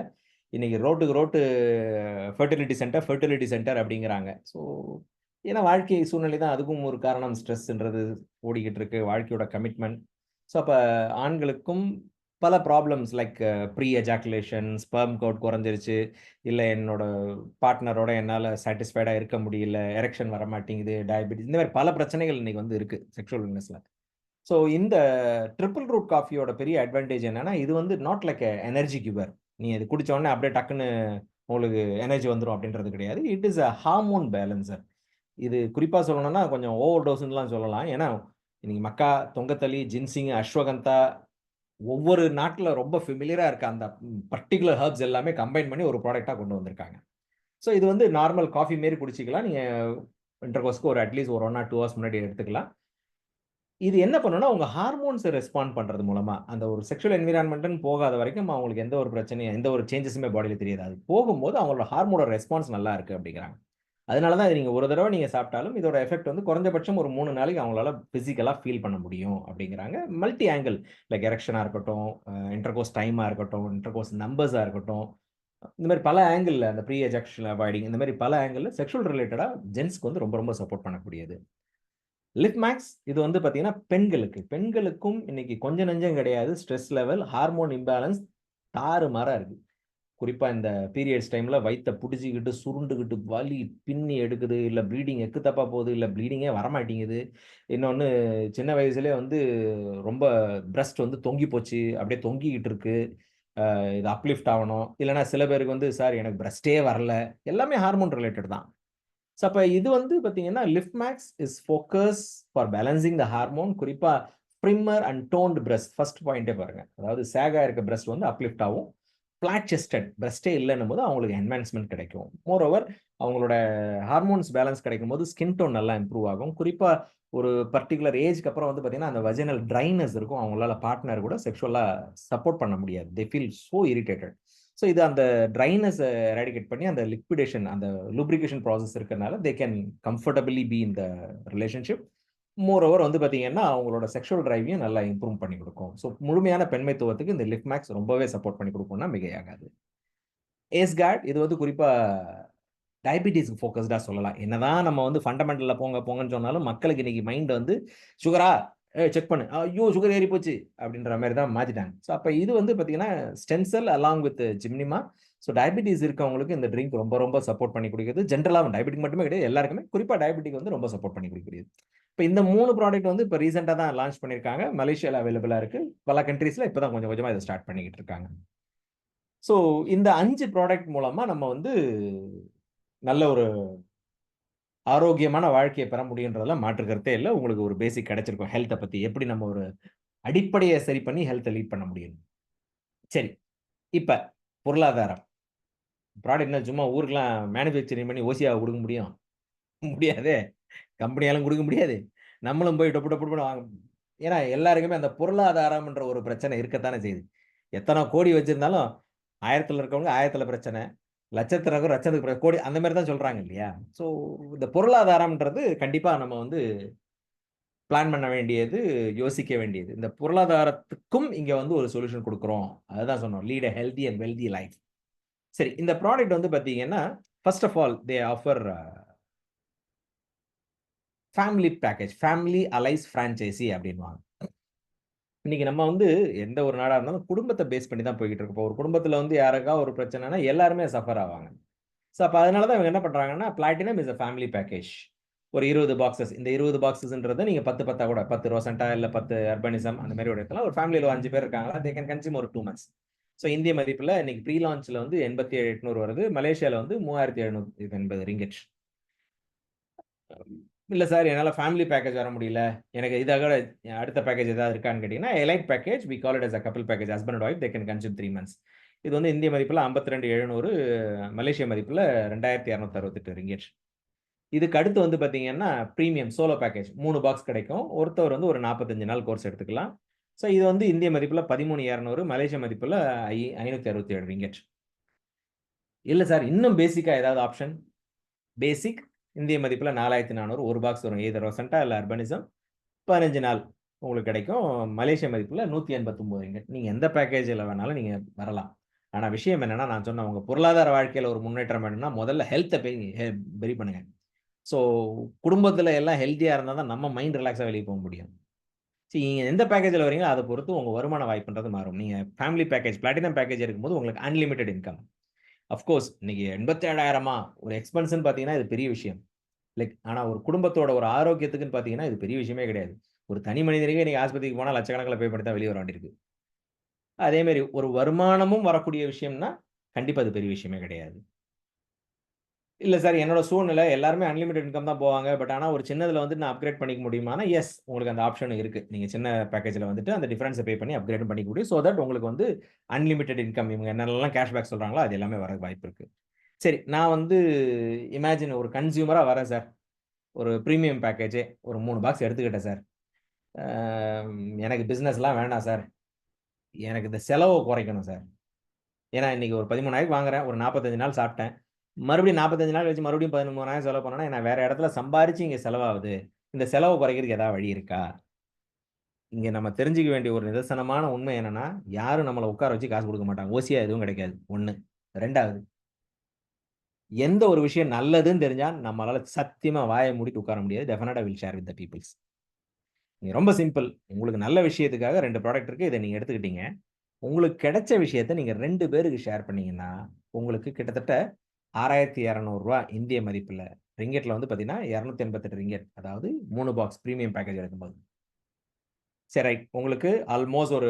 இன்னைக்கு ரோட்டுக்கு ரோட்டு ஃபெர்டிலிட்டி சென்டர் அப்படிங்கிறாங்க. ஸோ ஏன்னா வாழ்க்கை சூழ்நிலை தான் அதுக்கும் ஒரு காரணம். ஸ்ட்ரெஸ்ன்றது ஓடிக்கிட்டு இருக்கு. வாழ்க்கையோட கமிட்மெண்ட். ஸோ அப்ப ஆண்களுக்கும் பல problems like pre ejaculation, sperm count குறைஞ்சிருச்சு. இல்ல என்னோட பார்ட்னரோட என்னால சாட்டிஸ்ஃபைடா இருக்க முடியல. எரெக்ஷன் வரமாட்டேங்குது. டயபெட்டிஸ் இந்த மாரி பல பிரச்சனைகள் இன்னைக்கு வந்து இருக்கு. செக்சுவல் வெல்னஸ்ல. ஸோ இந்த ட்ரிபிள் ரூட் காஃபியோட பெரிய அட்வான்டேஜ் என்னன்னா, இது வந்து not like a energy giver. நீங்க இது குடிச்ச உடனே அப்படியே டக்குன்னு உங்களுக்கு எனர்ஜி வந்துரும் அப்படின்றது கிடையாது. It is a hormone balancer. இது குறிப்பா சொல்லணும்னா கொஞ்சம் ஓவர் டோஸ்ன்னுலாம் சொல்லலாம். ஏன்னா, இன்னைக்கு மக்கா, தொங்கத்தளி, ஜின்சிங், அஸ்வகந்தா ஒவ்வொரு நாட்ல ரொம்ப ஃபெமிலியரா இருக்க அந்த பர்ட்டிகுலர் ஹெர்ப்ஸ் எல்லாமே கம்பைன் பண்ணி ஒரு ப்ராடக்ட்டா கொண்டு வந்திருக்காங்க. ஸோ இது வந்து நார்மல் காஃபி மாரி குடிச்சுக்கலாம். நீங்க இன்டர்கோர்ஸ்க்கு ஒரு அட்லீஸ்ட் ஒரு 1 ஆர் 2 ஹவர்ஸ் முன்னாடி எடுத்துக்கலாம். இது என்ன பண்ணும்னா, உங்க ஹார்மோன்ஸ ரெஸ்பாண்ட் பண்றது மூலமா, அந்த ஒரு செக்சுவல் என்வைரன்மென்ட்ன்னு போகாத வரைக்கும் அவங்களுக்கு எந்த ஒரு பிரச்சனையும், எந்த ஒரு சேஞ்சஸுமே பாடில தெரியாது. அது போகும்போது அவங்களோட ஹார்மோனோட ரெஸ்பான்ஸ் நல்லா இருக்கு அப்படிங்கிறாங்க. அதனால தான் நீங்க ஒரு தடவ நீங்க சாப்பிட்டாலும், இதோட எஃபெக்ட் வந்து குறைஞ்சபட்சம் ஒரு 3 நாளைக்கு அவங்களால பிசிக்கலா ஃபீல் பண்ண முடியும் அப்படிங்கிறாங்க. மல்டி ஆங்கிள் லைக் எரெக்ஷனா இருக்கட்டும், இன்டர்கோர்ஸ் டைமா இருக்கட்டும், இன்டர்கோர்ஸ் நம்பர்ஸா இருக்கட்டும். இந்த மாரி பல ஆங்கிள்ல அந்த ப்ரீ எஜாகுலேஷன் அவாய்டிங் இந்த மாரி பல ஆங்கிள்ல செக்சுவல் ரிலேட்டடா ஜென்ஸ்க்கு வந்து ரொம்ப ரொம்ப சப்போர்ட் பண்ணக்கூடியது. லிப்மேக்ஸ் இது வந்து பார்த்தீங்கன்னா, பெண்களுக்கு. பெண்களுக்கும் இன்னைக்கு கொஞ்சம் நஞ்சம் கிடையாது. ஸ்ட்ரெஸ் லெவல், ஹார்மோன் இம்பேலன்ஸ் தாறுமாறா இருக்கு. குறிப்பா இந்த பீரியட்ஸ் டைம்ல வயித்த புடிச்சுக்கிட்டு, சுருண்டுகிட்டு, வலி பின்னி எடுக்குது. இல்ல ப்ளீடிங் எக்கு தப்பா போகுது. இல்ல ப்ளீடிங்கே வரமாட்டேங்குது. இன்னொன்னு சின்ன வயசுலயே வந்து ரொம்ப பிரஸ்ட் வந்து தொங்கி போச்சு. அப்படியே தொங்கிக்கிட்டு இருக்கு. இது அப்லிஃப்ட் ஆவணும். இல்லன்னா சில பேருக்கு வந்து, சார் எனக்கு பிரஸ்ட்டே வரல. எல்லாமே ஹார்மோன் ரிலேட்டட் தான். ஸோ அப்ப இது வந்து பார்த்தீங்கன்னா, lift max is focus for balancing the hormone. குறிப்பா trimmer and toned breast. First பாயிண்ட்டே பாருங்க. அதாவது சேகா இருக்க பிரஸ்ட் வந்து அப்லிஃப்ட் ஆவும். பிளாட் செஸ்டட் பிரஸ்ட்டே இல்லன்னும்போது அவங்களுக்கு என்ஹான்ஸ்மென்ட் கிடைக்கும். மோரோவர் அவங்களோட ஹார்மோன்ஸ் பேலன்ஸ் கிடைக்கும்போது ஸ்கின் டோன் நல்லா இம்ப்ரூவ் ஆகும். குறிப்பா ஒரு பர்ட்டிகுலர் ஏஜ்க்கு அப்புறம் வந்து பார்த்தீங்கன்னா, அந்த வஜைனல் ட்ரைனஸ் இருக்கும். அவங்களால பார்ட்னர் கூட செக்சுவலா சப்போர்ட் பண்ண முடியாது. They feel so irritated. So இது அந்த ட்ரைனஸ எராடிகேட் பண்ணி அந்த லிக்விடேஷன் அந்த லூப்ரிகேஷன் ப்ராசஸ் இருக்கறனால, they can comfortably be in the relationship. More over வந்து பார்த்தீங்கன்னா, அவங்களோட செக்சுவல் டிரைவையும் நல்லா இம்ப்ரூவ் பண்ணி குடுக்கும். ஸோ முழுமையான பெண்மைத்துவத்துக்கு இந்த லிஃப்ட் மேக்ஸ் ரொம்பவே சப்போர்ட் பண்ணி குடுக்கும்னா மிகையாகாது. ஏஸ் கார்ட் இது வந்து குறிப்பா டயபிட்டிஸ்க்கு ஃபோகஸ்டா சொல்லலாம். என்னதான் நம்ம வந்து ஃபண்டமெண்டல்ல போங்க போங்கன்னு சொன்னாலும், மக்களுக்கு இன்னைக்கு மைண்ட் வந்து சுகரா? ஏய் செக் பண்ணு. ஐயோ! சுகர் ஏறி போச்சு. அப்படின்ற மாரி தான் மாத்திட்டாங்க. ஸோ அப்ப இது வந்து பார்த்தீங்கன்னா, stem cell along with gymnema. So diabetes இருக்கவங்களுக்கு இந்த ட்ரிங்க் ரொம்ப ரொம்ப சப்போர்ட் பண்ணி குடுக்குது. ஜென்ரலா டயபெட்டிக் மட்டுமே கிடையாது. எல்லாருக்குமே. குறிப்பா டயபெட்டிக் வந்து ரொம்ப சப்போர்ட் பண்ணி குடுக்கக்கூடியது. இப்ப இந்த 3 ப்ராடக்ட் வந்து இப்ப ரீசென்ட்டா தான் லான்ச் பண்ணியிருக்காங்க. மலேசியால அவைலபிளா இருக்கு. பல கன்ட்ரீஸ்ல இப்ப தான் கொஞ்சம் கொஞ்சமா இத ஸ்டார்ட் பண்ணிக்கிட்டு இருக்காங்க. ஸோ இந்த 5 ப்ராடக்ட் மூலமா நம்ம வந்து நல்ல ஒரு ஆரோக்கியமான வாழ்க்கைய பெற முடியுன்றதுல மாற்று கருத்தே இல்ல. உங்களுக்கு ஒரு பேசிக் கிடைச்சிருக்கும். ஹெல்த்த பத்தி எப்படி நம்ம ஒரு அடிப்படைய சரி பண்ணி ஹெல்த்த லீட் பண்ண முடியும். சரி. இப்ப பொருளாதாரம். ப்ராடக்ட் என்ன சும்மா ஊருக்குலாம் மேனுஃபேக்சரிங் பண்ணி ஓசியாவா குடுக்க முடியும்? முடியாதே. கம்பெனியாலும் குடுக்க முடியாது. நம்மளும் போய் டொப்பு டொப்புன்னு வாங்க ஏன்னா எல்லாருக்குமே அந்த பொருளாதாரம்ன்ற ஒரு பிரச்சனை இருக்கத்தானே செய்யுது. எத்தன கோடி வச்சிருந்தாலும் 1000த்துல இருக்கவங்க 1000த்துல பிரச்சனை. லட்சத்திற்கு லட்சத்துக்கு கோடி அந்த மாரி தான் சொல்றாங்க இல்லையா? ஸோ இந்த பொருளாதாரம்ன்றது கண்டிப்பா நம்ம வந்து பிளான் பண்ண வேண்டியது, யோசிக்க வேண்டியது. இந்த பொருளாதாரத்துக்கும் இங்க வந்து ஒரு சொல்யூஷன் குடுக்குறோம். அதுதான் சொன்னோம். Lead a healthy and wealthy life. சரி, இந்த ப்ராடக்ட் வந்து பார்த்தீங்கன்னா, first of all they offer family package. Family allies franchisee அப்டின்னுவாங்க. இன்னைக்கு நம்ம வந்து எந்த ஒரு நாடா இருந்தாலும் குடும்பத்த பேஸ் பண்ணி தான் போய்க்கிட்டு இருக்கு. இப்போ ஒரு குடும்பத்தில வந்து யாருக்கா ஒரு பிரச்சனைனா எல்லாருமே சஃபர் ஆவாங்க. ஸோ, அப்ப அதனால தான் இவங்க என்ன பண்றாங்கன்னா, platinum is a family package. ஒரு 20 பாக்ஸஸ். இந்த 20 பாக்ஸஸ்ன்றத நீங்க 10 10 கூட 10 ரோசன்டா இல்ல 10 அர்பனிசம் அந்த மாரி எடுக்கலாம். ஒரு ஃபேமிலில ஒரு 5 பேர் இருக்காங்களா, தே கேன் கன்சியூம் ஒரு 2 மந்த்ஸ். ஸோ, இந்திய மதிப்புல இன்னைக்கு ப்ரீ லான்ச்ல வந்து 87,800 வருது. மலேசியால வந்து 3,780 ரிங்கிட். இல்ல சார் என்னால ஃபேமிலி பேக்கேஜ் வர முடியல. எனக்கு இத விட அடுத்த பேக்கேஜ் ஏதாவது இருக்கான்னு கேட்டீங்கன்னா, elite package we call it as a couple package. Husband and wife they can consume 3 months. இது வந்து இந்திய மதிப்புல 52,700 மலேசிய மதிப்புல 2,268 ரிங்கிட். இதுக்கு அடுத்து வந்து பார்த்தீங்கன்னா, பிரீமியம் சோலோ பேக்கேஜ் 3 பாக்ஸ் கிடைக்கும். ஒருத்தவர் வந்து ஒரு 45 நாள் கோர்ஸ் எடுத்துக்கலாம். ஸோ இது வந்து இந்திய மதிப்புல 13,200 மலேசிய மதிப்புல 567 ரிங்கெட். இல்ல சார் இன்னும் பேசிக்கா ஏதாவது ஆப்ஷன்? பேசிக் இந்திய மதிப்புல 4,400 1 பாக்ஸ் வரும். எய்தர் ரொசன்டா இல்ல அர்பனிசம். 15 நாள் உங்களுக்கு கிடைக்கும். மலேசிய மதிப்புல 189 ரிங்கெட். நீங்க எந்த பேக்கேஜ்ல வேணாலும் நீங்க வரலாம். ஆனா விஷயம் என்னன்னா, நான் சொன்ன உங்க பொருளாதார வாழ்க்கையில ஒரு முன்னேற்றம் வேணும்னா, முதல்ல ஹெல்த்த பெரி பண்ணுங்க. ஸோ, குடும்பத்தில எல்லாம் ஹெல்த்தியா இருந்தா தான் நம்ம மைண்ட் ரிலாக்ஸா வெளிய போ முடியும். நீங்க எந்த பேக்கேஜ்ல வரீங்களோ, அத பொறுத்து உங்க வருமான வாய்ப்புன்றது மாறும். நீங்க ஃபேமிலி பேக்கேஜ், பிளாட்டினம் பேக்கேஜ் எடுக்கும்போது உங்களுக்கு அன்லிமிட்டட் இன்கம். ஆஃப் கோர்ஸ் இன்னைக்கு 87,000 ஒரு எக்ஸ்பென்ஸ்ன்னு பார்த்தீங்கன்னா, இது பெரிய விஷயம். ஆனா ஒரு குடும்பத்தோட ஒரு ஆரோக்கியத்துக்குன்னு பார்த்தீங்கன்னா, இது பெரிய விஷயமே கிடையாது. ஒரு தனி மனிதனுக்கே இன்னைக்கு ஆஸ்பத்திரிக்கு போனா லட்சக்கணக்கில பே பண்ணி தான் வெளிய வர வேண்டியிருக்கு. அதே மாரி ஒரு வருமானமும் வரக்கூடிய விஷயம்னா, கண்டிப்பா அது பெரிய விஷயமே கிடையாது. இல்ல சார். என்னோட சூழ்நிலை எல்லாருமே அன்லிமிட்டட் இன்கம் தான் போவாங்க. ஆனா ஒரு சின்னதுல வந்து நான் அப்கிரேட் பண்ணிக்க முடியுமான்னா, எஸ் உங்களுக்கு அந்த ஆப்ஷன் இருக்கு. நீங்க சின்ன பேக்கேஜ்ல வந்துட்டு அந்த டிஃபரன்ஸ பே பண்ணி அப்கிரேடும் பண்ணிக்க முடியும். சோ தட் உங்களுக்கு வந்து அன்லிமிட்டட் இன்கம் இவங்க என்னென்னலாம் கேஷ்பேக் சொல்றாங்களோ, அது எல்லாமே வரக்கு வாய்ப்பு இருக்கு. சரி, நான் வந்து இமேஜின் ஒரு கன்சியூமரா வரேன் சார். ஒரு பிரீமியம் பேக்கேஜே ஒரு 3 பாக்ஸ் எடுத்துக்கிட்டேன் சார். அ எனக்கு பிசினஸ்லாம் வேண்டாம் சார். எனக்கு இந்த செலவ குறைக்கணும் சார். ஏன்னா இன்னைக்கு ஒரு 13,000க்கு வாங்குறேன். ஒரு 45 நாள் சாப்பிட்டேன். மறுபடியும் 45 நாள் கழிச்சு மறுபடியும் 13,000 செலவு பண்ணேன்னா, நான் வேற இடத்துல சம்பாரிச்சு இங்க செலவாகுது. இந்த செலவ குறைக்கிறதுக்கு ஏதாவது வழி இருக்கா? இங்க நம்ம தெரிஞ்சுக்க வேண்டிய ஒரு நிதர்சனமான உண்மை என்னன்னா, யாரும் நம்மள உட்கார வச்சு காசு குடுக்க மாட்டாங்க. ஓசியா எதுவும் கிடைக்காது. 1. 2வது எந்த ஒரு விஷயம் நல்லதுன்னு தெரிஞ்சா, நம்மளால சத்தியமா வாய மூடிட்டு உட்கார முடியாது. டெஃபினட்டா will share with the peoples. நீங்க ரொம்ப சிம்பிள். உங்களுக்கு நல்ல விஷயத்துக்காக 2 ப்ராடக்ட் இருக்கு. இத நீங்க எடுத்துக்கிட்டீங்க. உங்களுக்கு கிடைச்ச விஷயத்த நீங்க 2 பேருக்கு ஷேர் பண்ணீங்கன்னா, உங்களுக்கு கிட்டத்தட்ட ரூ. 6,200 இந்திய மதிப்புல. ரிங்கெட்ல வந்து பார்த்தீங்கன்னா, 288 ரிங்கெட். அதாவது 3 பாக்ஸ் பிரீமியம் பேக்கேஜ் எடுக்கும்போது. சரி ரைட். உங்களுக்கு ஆல்மோஸ்ட் ஒரு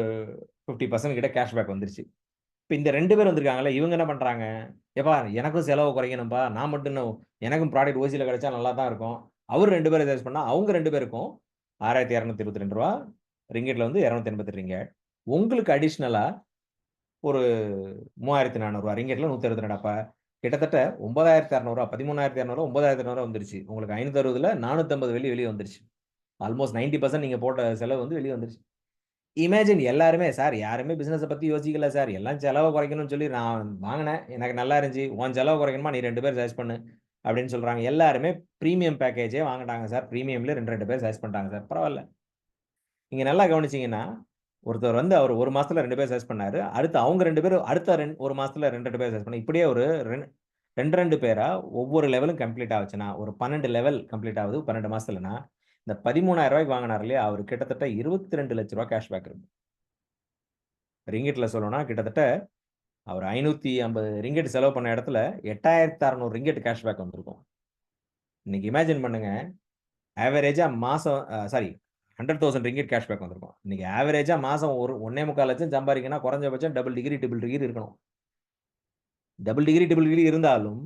50% கிட்ட கேஷ்பேக் வந்துருச்சு. இப்ப இந்த 2 பேர் வந்திருக்காங்கல்ல, இவங்க என்ன பண்றாங்க? "எப்பா எனக்கும் செலவ குறைக்கணும்ப்பா. நான் மட்டும் என்ன எனக்கும் ப்ராடக்ட் ஓசில கிடைச்சா நல்லா தான் இருக்கும்." அவரு 2 பேர சஜெஸ்ட் பண்ணா, அவங்க 2 பேருக்கும் ரூ. 6,222 ரிங்கெட்ல வந்து 288 ரிங்கெட். உங்களுக்கு அடிஷனலா ஒரு ரூ. 3,400 ரிங்கெட்ல 122 அப்ப கிட்டத்தட்ட ரூ. 9,200 13,200 9,200 வந்துருச்சு. உங்களுக்கு 560ல 450 வெளிய வந்துருச்சு. ஆல்மோஸ்ட் 90% நீங்க போட்ட செலவு வந்து வெளிய வந்துருச்சு. இமேஜின் எல்லாருமே சார் யாருமே பிசினஸ பத்தி யோசிக்கல சார். எல்லாம் செலவ குறைக்கணும்னு சொல்லி நான் வாங்குனேன். எனக்கு நல்லா இருந்துச்சு. உன் செலவ குறைக்கணுமா நீ 2 பேர் சஜெஸ்ட் பண்ணு அப்படின்னு சொல்றாங்க. எல்லாருமே பிரீமியம் பேக்கேஜே வாங்குனாங்க சார். பிரீமியம்ல 2, 2 பேர் சஜெஸ்ட் பண்ணிட்டாங்க சார். பரவால்ல. நீங்க நல்லா கவனிச்சீங்கன்னா, ஒருத்தர் வந்து அவர் 1 மாசத்துல 2 பேர் சஜெஸ்ட் பண்ணாரு. அடுத்து அவங்க 2 பேரும் அடுத்த 1 மாசத்துல 2, 2 பேர் சஜெஸ்ட் பண்ணாங்க. இப்படியே ஒரு 2 பேரா ஒவ்வொரு லெவலும் கம்ப்ளீட் ஆச்சுன்னா, ஒரு 12 லெவல் கம்ப்ளீட் ஆகுது 12 மாசத்துலன்னா, இந்த ரூ. 13,000க்கு வாங்குனாரு இல்லையா? அவரு கிட்டத்தட்ட ரூ. 22,00,000 கேஷ்பேக் இருக்கு. ரிங்கிட்ல சொல்லணும்னா கிட்டத்தட்ட அவர் 550 ரிங்கிட் செலவு பண்ண இடத்துல 8,600 ரிங்கிட் கேஷ்பேக் வந்திருக்கும். இன்னைக்கு இமேஜின் பண்ணுங்க. ஆவரேஜா மாசம் சாரி 100,000 ரிங்கிட் கேஷ்பேக் வந்திருக்கும். இன்னைக்கு ஆவரேஜா மாசம் ஒரு 1,4 லட்சம் சம்பாரிக்கணும்னா குறைஞ்சபட்சம் டபுள் டிகிரி, ட்ரிபிள் டிகிரி இருக்கணும். டபுள் டிகிரி, ட்ரிபிள் டிகிரி இருந்தாலும்,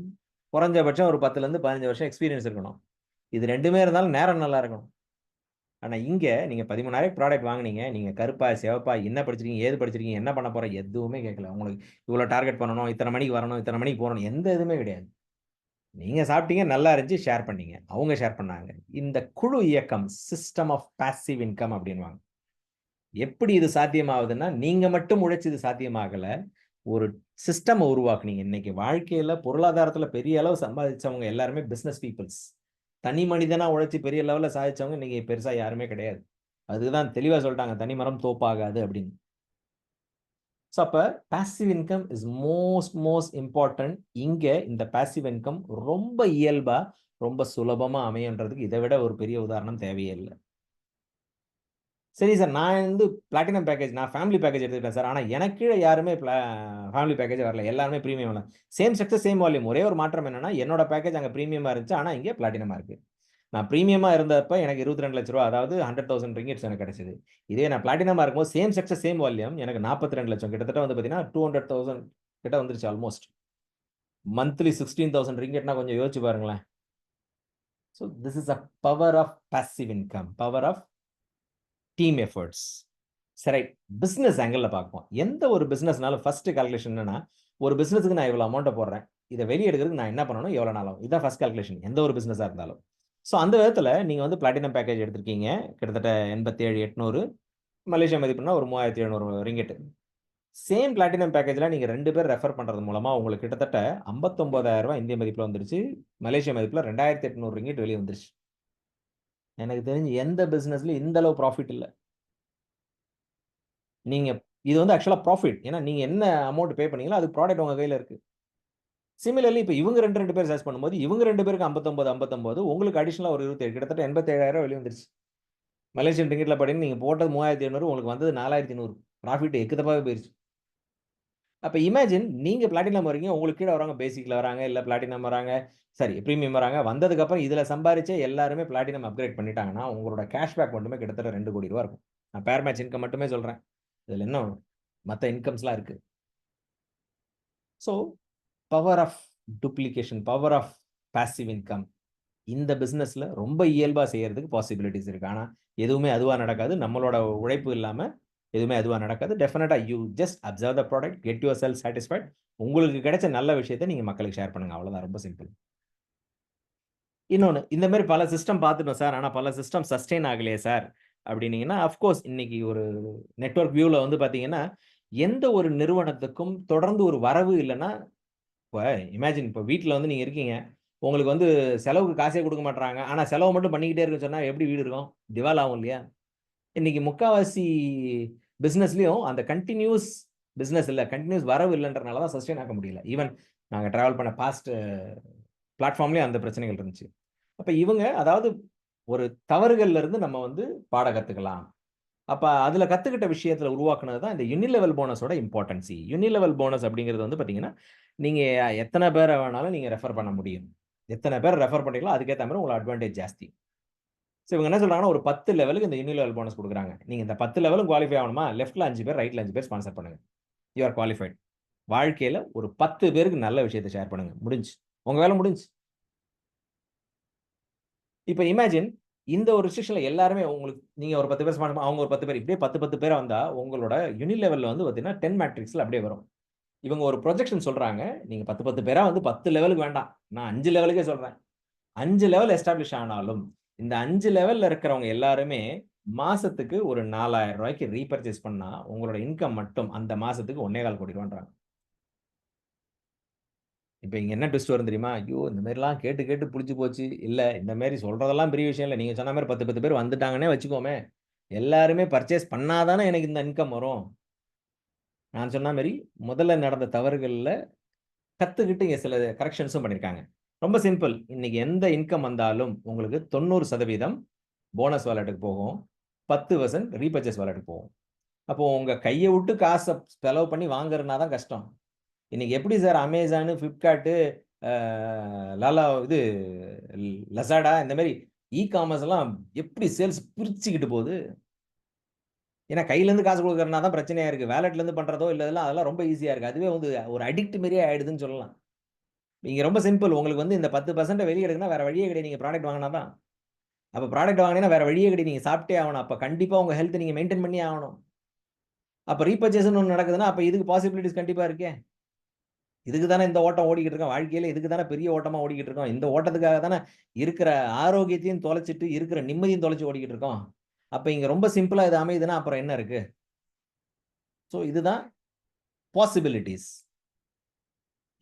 குறைஞ்சபட்சம் ஒரு 10லருந்து 15 வருஷம் எக்ஸ்பீரியன்ஸ் இருக்கணும். இது 2மே இருந்தாலும் நேரம் நல்லா இருக்கணும். ஆனா இங்க நீங்க 13,000 ப்ராடக்ட் வாங்குனீங்க. நீங்க கருப்பா, சிவப்பா, என்ன படிச்சிருக்கீங்க? ஏது படிச்சிருக்கீங்க? என்ன பண்ண போற? எதுவுமே கேட்கல. உங்களுக்கு இவ்வளோ டார்கெட் பண்ணணும். இத்தன மணிக்கு வரணும். இத்தன மணிக்கு போகணும். எந்த இதுவுமே கிடையாது. நீங்க சாப்பிட்டீங்க. நல்லா இருந்துச்சு. ஷேர் பண்ணீங்க. அவங்க ஷேர் பண்ணாங்க. இந்த குழு இயக்கம் சிஸ்டம் ஆஃப் பாசிவ் இன்கம் அப்டின்னுவாங்க. எப்படி இது சாத்தியமாகுதுன்னா, நீங்க மட்டும் உழைச்சு இது சாத்தியமாகல. ஒரு சிஸ்டம் உருவாக்குனீங்க. இன்னைக்கு வாழ்க்கையில பொருளாதாரத்துல பெரிய அளவு சம்பாதிச்சவங்க எல்லாருமே பிசினஸ் பீப்பிள்ஸ். தனி மனிதனா உழைச்சு பெரிய லெவல்ல சாதிச்சவங்க இன்னைக்கு பெருசா யாருமே கிடையாது. அதுதான் தெளிவா சொல்ட்டாங்க. "தனி மரம் தோப்பாகாது" அப்படின்னு. ஸோ அப்ப passive income is most important. இங்க இந்த பாசிவ் இன்கம் ரொம்ப இயல்பா, ரொம்ப சுலபமா அமையுன்றதுக்கு இத விட ஒரு பெரிய உதாரணம் தேவையே இல்ல. சரி சார், நான் வந்து பிளாட்டினம் பேக்கேஜ் நான் ஃபேமிலி பேக்கேஜ் எடுத்துக்கிட்டேன் சார். ஆனா எனக்கு கீழ யாருமே ஃபேமிலி பேக்கேஜே வரல. எல்லாருமே பிரீமியம் தான். Same structure, same volume. ஒரே ஒரு மாற்றம் என்னன்னா, என்னோட பேக்கேஜ் அங்க பிரீமியமா இருந்துச்சு. ஆனா இங்க பிளாட்டினமா இருக்கு. நான் பிரீமியமா இருந்தப்ப எனக்கு ரூ. 22,00,000 அதாவது 100,000 ரிங்கிட்ஸ் எனக்கு கிடைச்சது. இதே நான் பிளாட்டினமா இருக்கும்போது சேம் ஸ்ட்ரக்சர், சேம் வால்யூம் எனக்கு 42,00,000 கிட்டத்தட்ட வந்து பார்த்தீங்கன்னா, 200,000 கிட்ட வந்துருச்சு ஆல்மோஸ்ட். மந்த்லி 16,000 ரிங்கிட்னா கொஞ்சம் யோசிச்சு பாருங்களேன். So this is a power of passive income. Power of team efforts. சரி, பிசினஸ் ஆங்கிள்ல பார்ப்போம். எந்த ஒரு பிசினஸ்னாலும் ஃபர்ஸ்ட் கால்குலேஷன் என்னன்னா, ஒரு பிசினஸ்க்கு நான் இவ்வளோ அமௌண்ட்ட போடுறேன். இத வெளிய எடுக்கிறதுக்கு நான் என்ன பண்ணணும்? எவ்வளோ நாள் ஆகும்? இதான் ஃபர்ஸ்ட் கால்குலேஷன். எந்த ஒரு பிசினஸா இருந்தாலும். ஸோ அந்த விதத்துல நீங்க வந்து பிளாட்டினம் பேக்கேஜ் எடுத்திருக்கீங்க. கிட்டத்தட்ட 87,800 மலேசியா மதிப்புன்னா ஒரு 3,700 ரிங்கிட். சேம் பிளாட்டினம் பேக்கேஜ்ல நீங்க 2 பேர் ரெஃபர் பண்றது மூலமா உங்களுக்கு கிட்டத்தட்ட ரூ. 59,000 இந்திய மதிப்புல வந்துருச்சு. மலேசியா மதிப்புல 2,800 ரிங்கிட் வெளிய வந்துருச்சு. எனக்கு தெரிஞ்சு எந்த பிசினஸ்லயும் இந்த அளவு புராஃபிட் இல்ல. நீங்க இது வந்து ஆக்சுவலா புராஃபிட். ஏன்னா நீங்க என்ன அமௌண்ட் பே பண்ணீங்களோ, அது ப்ராடக்ட் உங்க கையில இருக்கு. சிமிலர்லி இப்ப இவங்க 2 பேர் சேர்ச் பண்ணும்போது, இவங்க 2 பேருக்கு 59 உங்களுக்கு அடிஷனலா ஒரு 27 கிட்டத்தட்ட 87,000 வெளிய வந்துருச்சு. மலேசியன் ரிங்கிட்ல பார்த்தீங்கன்னா, நீங்க போட்டது 3,700 உங்களுக்கு வந்தது 4,100 ப்ராஃபிட் எக்கு தப்பாவே போயிருச்சு. அப்ப இமேஜின் நீங்க பிளாட்டினம் வர்றீங்க, உங்களுக்கு கீழ வரவங்க பேசிக்ல வராங்க, இல்ல பிளாட்டினம் வராங்க, சாரி பிரீமியம் வராங்க. வந்ததுக்கப்புறம் இதுல சம்பாரிச்சே எல்லாருமே பிளாட்டினம் அப்கிரேட் பண்ணிட்டாங்கன்னா, உங்களோட கேஷ்பேக் மட்டுமே கிட்டத்தட்ட ரூ. 2,00,00,000 இருக்கும். நான் பேர் மேட்ச் இன்கம் மட்டுமே சொல்றேன். இதுல இன்னும் மத்த இன்கம்ஸ்லாம் இருக்கு. So power of duplication, power of passive income. இந்த பிசினஸ்ல ரொம்ப இயல்பா செய்யறதுக்கு பாசிபிலிட்டீஸ் இருக்கு. ஆனா, எதுவுமே அதுவா நடக்காது. நம்மளோட உழைப்பு இல்லாம எதுவுமே அதுவா நடக்காது. டெஃபினட்டா you just observe the product, get your self satisfied. உங்களுக்கு கிடைச்ச நல்ல விஷயத்த நீங்க மக்களுக்கு ஷேர் பண்ணுங்க. அவ்வளவுதான். ரொம்ப சிம்பிள். இன்னொன்னு, இந்த மாரி பல சிஸ்டம் பார்த்துட்டோம் சார். ஆனா பல சிஸ்டம் சஸ்டெயின் ஆகலையே சார் அப்டின்னீங்கன்னா, ஆஃப் கோர்ஸ் இன்னைக்கு ஒரு நெட்வொர்க் வியூல வந்து பார்த்தீங்கன்னா, எந்த ஒரு நிறுவனத்துக்கும் தொடர்ந்து ஒரு வரவு இல்லன்னா, இப்ப இமேஜின் இப்ப வீட்ல வந்து நீங்க இருக்கீங்க. உங்களுக்கு வந்து செலவுக்கு காசே குடுக்க மாட்றாங்க. ஆனா செலவு மட்டும் பண்ணிக்கிட்டே இருக்கன்னு சொன்னா எப்படி வீடு இருக்கும்? திவால் ஆகும் இல்லையா? இன்னைக்கு முக்காவாசி பிசினஸ்லயும் அந்த கன்டினியூஸ் பிசினஸ் இல்ல. கன்டினியூஸ் வரவு இல்லன்றனால தான் சஸ்டெயின் ஆக்க முடியல. ஈவன் நாங்க டிராவல் பண்ண பாஸ்ட் பிளாட்ஃபார்ம்லயும் அந்த பிரச்சனைகள் இருந்துச்சு. அப்ப இவங்க அதாவது ஒரு தவறுகள்ல இருந்து நம்ம வந்து பாடம் கத்துக்கலாம். அப்ப அதுல கத்துக்கிட்ட விஷயத்துல உருவாக்குனது தான் இந்த யுனிலெவல் போனஸோட இம்பார்ட்டன்சி. யுனிலெவல் போனஸ் அப்படிங்கிறது வந்து பார்த்தீங்கன்னா, நீங்க எத்தன பேர வேணாலும் நீங்க ரெஃபர் பண்ண முடியும். எத்தன பேர் ரெஃபர் பண்றீங்களோ அதுக்கேத்த மாரி உங்களுக்கு அட்வான்டேஜ் ஜாஸ்தி. சோ இவங்க என்ன சொல்றாங்கன்னா, ஒரு 10 லெவலுக்கு இந்த யுனிலெவல் போனஸ் குடுக்குறாங்க. நீங்க இந்த 10 லெவலும் குவாலிஃபை ஆகணுமா, லெஃப்ட்ல 5 பேர், ரைட்ல 5 பேர் ஸ்பான்சர் பண்ணுங்க. You are qualified. வாழ்க்கையில ஒரு 10 பேருக்கு நல்ல விஷயத்த ஷேர் பண்ணுங்க. முடிஞ்சுச்சு. உங்க வேலை முடிஞ்சுச்சு. இப்ப இமேஜின் இந்த ஒரு ரிஸ்ட்ரிக்ஷன்ல எல்லாருமே உங்களுக்கு நீங்க ஒரு 10 பேர் ஸ்பான்சர் அவங்க ஒரு 10 பேர் இப்படியே 10 பேரா வந்தா உங்களோட யுனிலெவல்ல வந்து பார்த்தீங்கன்னா 10 மேட்ரிக்ஸ்ல அப்படியே வரும். இவங்க ஒரு ப்ரொஜெக்ஷன் சொல்றாங்க. நீங்க 10 பேரா வந்து 10 லெவலுக்கு வேண்டாம். நான் 5 லெவலுக்கே சொல்றேன். 5 லெவல் எஸ்டாப்ளிஷ் ஆனாலும், இந்த 5 லெவல்ல இருக்கிறவங்க எல்லாருமே மாசத்துக்கு ஒரு ரூ. 4,000 ரீபர்ச்சேஸ் பண்ணா, உங்களோட இன்கம் மட்டும் அந்த மாசத்துக்கு 1,4 கோடி ரூபான்றாங்க. இப்ப இங்க என்ன ட்விஸ்ட் வரும் தெரியுமா? ஐயோ! இந்த மாரிலாம் கேட்டு கேட்டு புளிச்சு போச்சு. இல்ல இந்த மாரி சொல்றதெல்லாம் பெரிய விஷயம் இல்ல. நீங்க சொன்ன மாரி 10 பேர் வந்துட்டாங்கன்னே வச்சுக்கோமே. எல்லாருமே பர்ச்சேஸ் பண்ணா தானே எனக்கு இந்த இன்கம் வரும். நான் சொன்ன மாரி முதல்ல நடந்த தவறுகள்ல கத்துக்கிட்டு இங்க சில கரெக்ஷன்ஸும் பண்ணியிருக்காங்க. ரொம்ப சிம்பிள். இன்னைக்கு எந்த இன்கம் வந்தாலும் உங்களுக்கு 90% போனஸ் வாலெட்டுக்கு போகும். 10% ரீபர்ச்சேஸ் வாலெட்டுக்கு போகும். அப்போ உங்க கைய விட்டு காச செலவு பண்ணி வாங்குறதுனா தான் கஷ்டம். இன்னைக்கு எப்படி சார் Amazon, Flipkart, அ லாலா இது Lazada இந்த மாரி காமர்ஸ் எல்லாம் எப்படி சேல்ஸ் பிரிச்சுக்கிட்டு போகுது? ஏன்னா கையிலேருந்து காசு குடுக்குறதுனா தான் பிரச்சனையா இருக்கு. வாலெட்லேருந்து பண்றதோ இல்ல இதெல்லாம் அதெல்லாம் ரொம்ப ஈஸியா இருக்கு. அதுவே வந்து ஒரு அடிக்ட் மாரியே ஆயிடுதுன்னு சொல்லலாம். நீங்க ரொம்ப சிம்பிள். உங்களுக்கு வந்து இந்த 10% வெளிய எடுக்கணும்னா வேற வழியே கிடையாது. நீங்க ப்ராடக்ட் வாங்குனா தான். அப்ப ப்ராடக்ட் வாங்குனீங்கன்னா வேற வழியே கிடையாது. நீங்க சாப்பிட்டே ஆகணும். அப்ப கண்டிப்பா உங்க ஹெல்த்த நீங்க மெயின்டெயின் பண்ணியே ஆகணும். அப்ப ரீபர்ச்சேஸ்ன்னு ஒண்ணு நடக்குதுன்னா, அப்ப இதுக்கு பாசிபிலிட்டீஸ் கண்டிப்பா இருக்கே. இதுக்கு தானே இந்த ஓட்டம் ஓடிக்கிட்டு இருக்கோம். வாழ்க்கையில இதுக்கு தானே பெரிய ஓட்டமா ஓடிக்கிட்டு இருக்கோம். இந்த ஓட்டத்துக்காக தானே இருக்கிற ஆரோக்கியத்தையும் தொலைச்சுட்டு, இருக்கிற நிம்மதியும் தொலைச்சு ஓடிக்கிட்டு இருக்கோம். அப்ப இங்க ரொம்ப சிம்பிளா இது அமையுதுன்னா, அப்புறம் என்ன இருக்கு? சோ இதுதான் பாசிபிலிட்டிஸ்.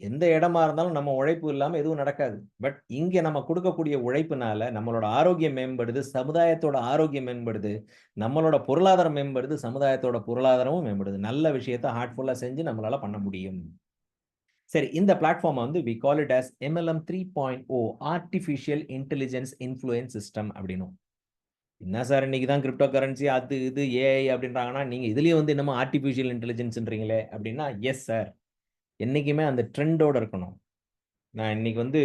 எந்த இடமா இருந்தாலும் நம்ம உழைப்பு இல்லாம எதுவும் நடக்காது. பட் இங்க நம்ம குடுக்கக்கூடிய உழைப்புனால நம்மளோட ஆரோக்கியம் மேம்படுது, சமுதாயத்தோட ஆரோக்கியம் மேம்படுது, நம்மளோட பொருளாதாரம் மேம்படுது, சமுதாயத்தோட பொருளாதாரமும் மேம்படுது. நல்ல விஷயத்த ஹார்ட்ஃபுல்லா செஞ்சு நம்மளால பண்ண முடியும். சரி, இந்த பிளாட்ஃபார்ம வந்து we call it as MLM 3.0 artificial intelligence influence system அப்படின்னும். என்ன சார் இன்னைக்கு தான் கிரிப்டோ கரன்சி அது இது ஏஐ அப்படின்றாங்கன்னா, நீங்க இதுலயும் வந்து என்னமோ ஆர்டிபிஷியல் இன்டெலிஜென்ஸ்ன்றீங்களே அப்படின்னா, எஸ் சார். என்னைக்குமே அந்த ட்ரெண்டோட இருக்கணும். நான் இன்னைக்கு வந்து